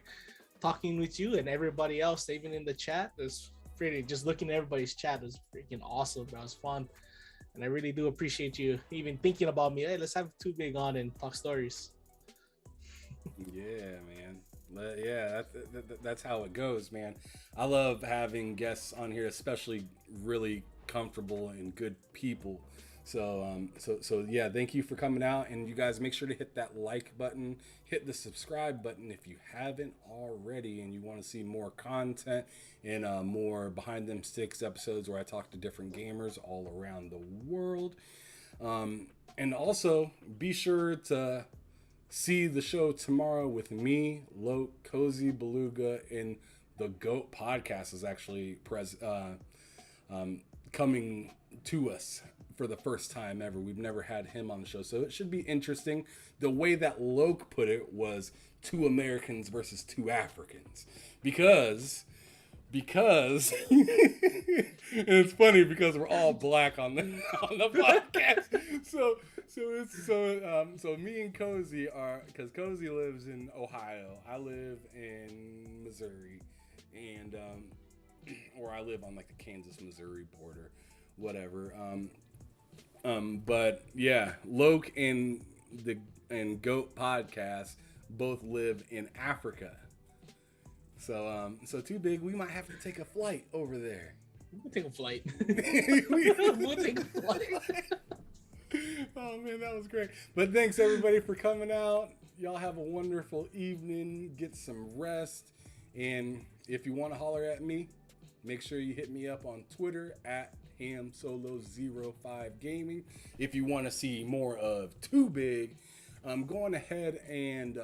talking with you and everybody else, even in the chat. It's pretty, just looking at everybody's chat was freaking awesome, bro. It was fun. And I really do appreciate you even thinking about me. Hey, let's have Too Big on and talk stories. Yeah, man. Yeah, that's how it goes, man. I love having guests on here, especially really comfortable and good people. So yeah, thank you for coming out, and you guys make sure to hit that like button, hit the subscribe button if you haven't already, and you want to see more content and more behind them sticks episodes where I talk to different gamers all around the world. And also be sure to see the show tomorrow with me, Loke, Cozy Beluga, and the GOAT podcast is actually coming to us for the first time ever. We've never had him on the show, so it should be interesting. The way that Loke put it was 2 Americans versus 2 Africans, because it's funny because we're all black on the podcast. So me and Cozy are, because Cozy lives in Ohio, I live in Missouri, and or I live on like the Kansas-Missouri border, whatever. But yeah, Loke and GOAT podcast both live in Africa. So Too Big, we might have to take a flight over there. We'll take a flight. We'll take a flight. Oh man, that was great. But thanks everybody for coming out. Y'all have a wonderful evening. Get some rest. And if you want to holler at me, make sure you hit me up on Twitter at HamSolo05Gaming. If you want to see more of Too Big, go on ahead and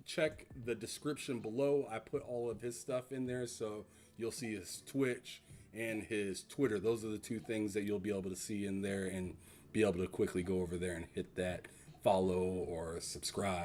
check the description below. I put all of his stuff in there, so you'll see his Twitch, and his Twitter. Those are the two things that you'll be able to see in there and be able to quickly go over there and hit that follow or subscribe.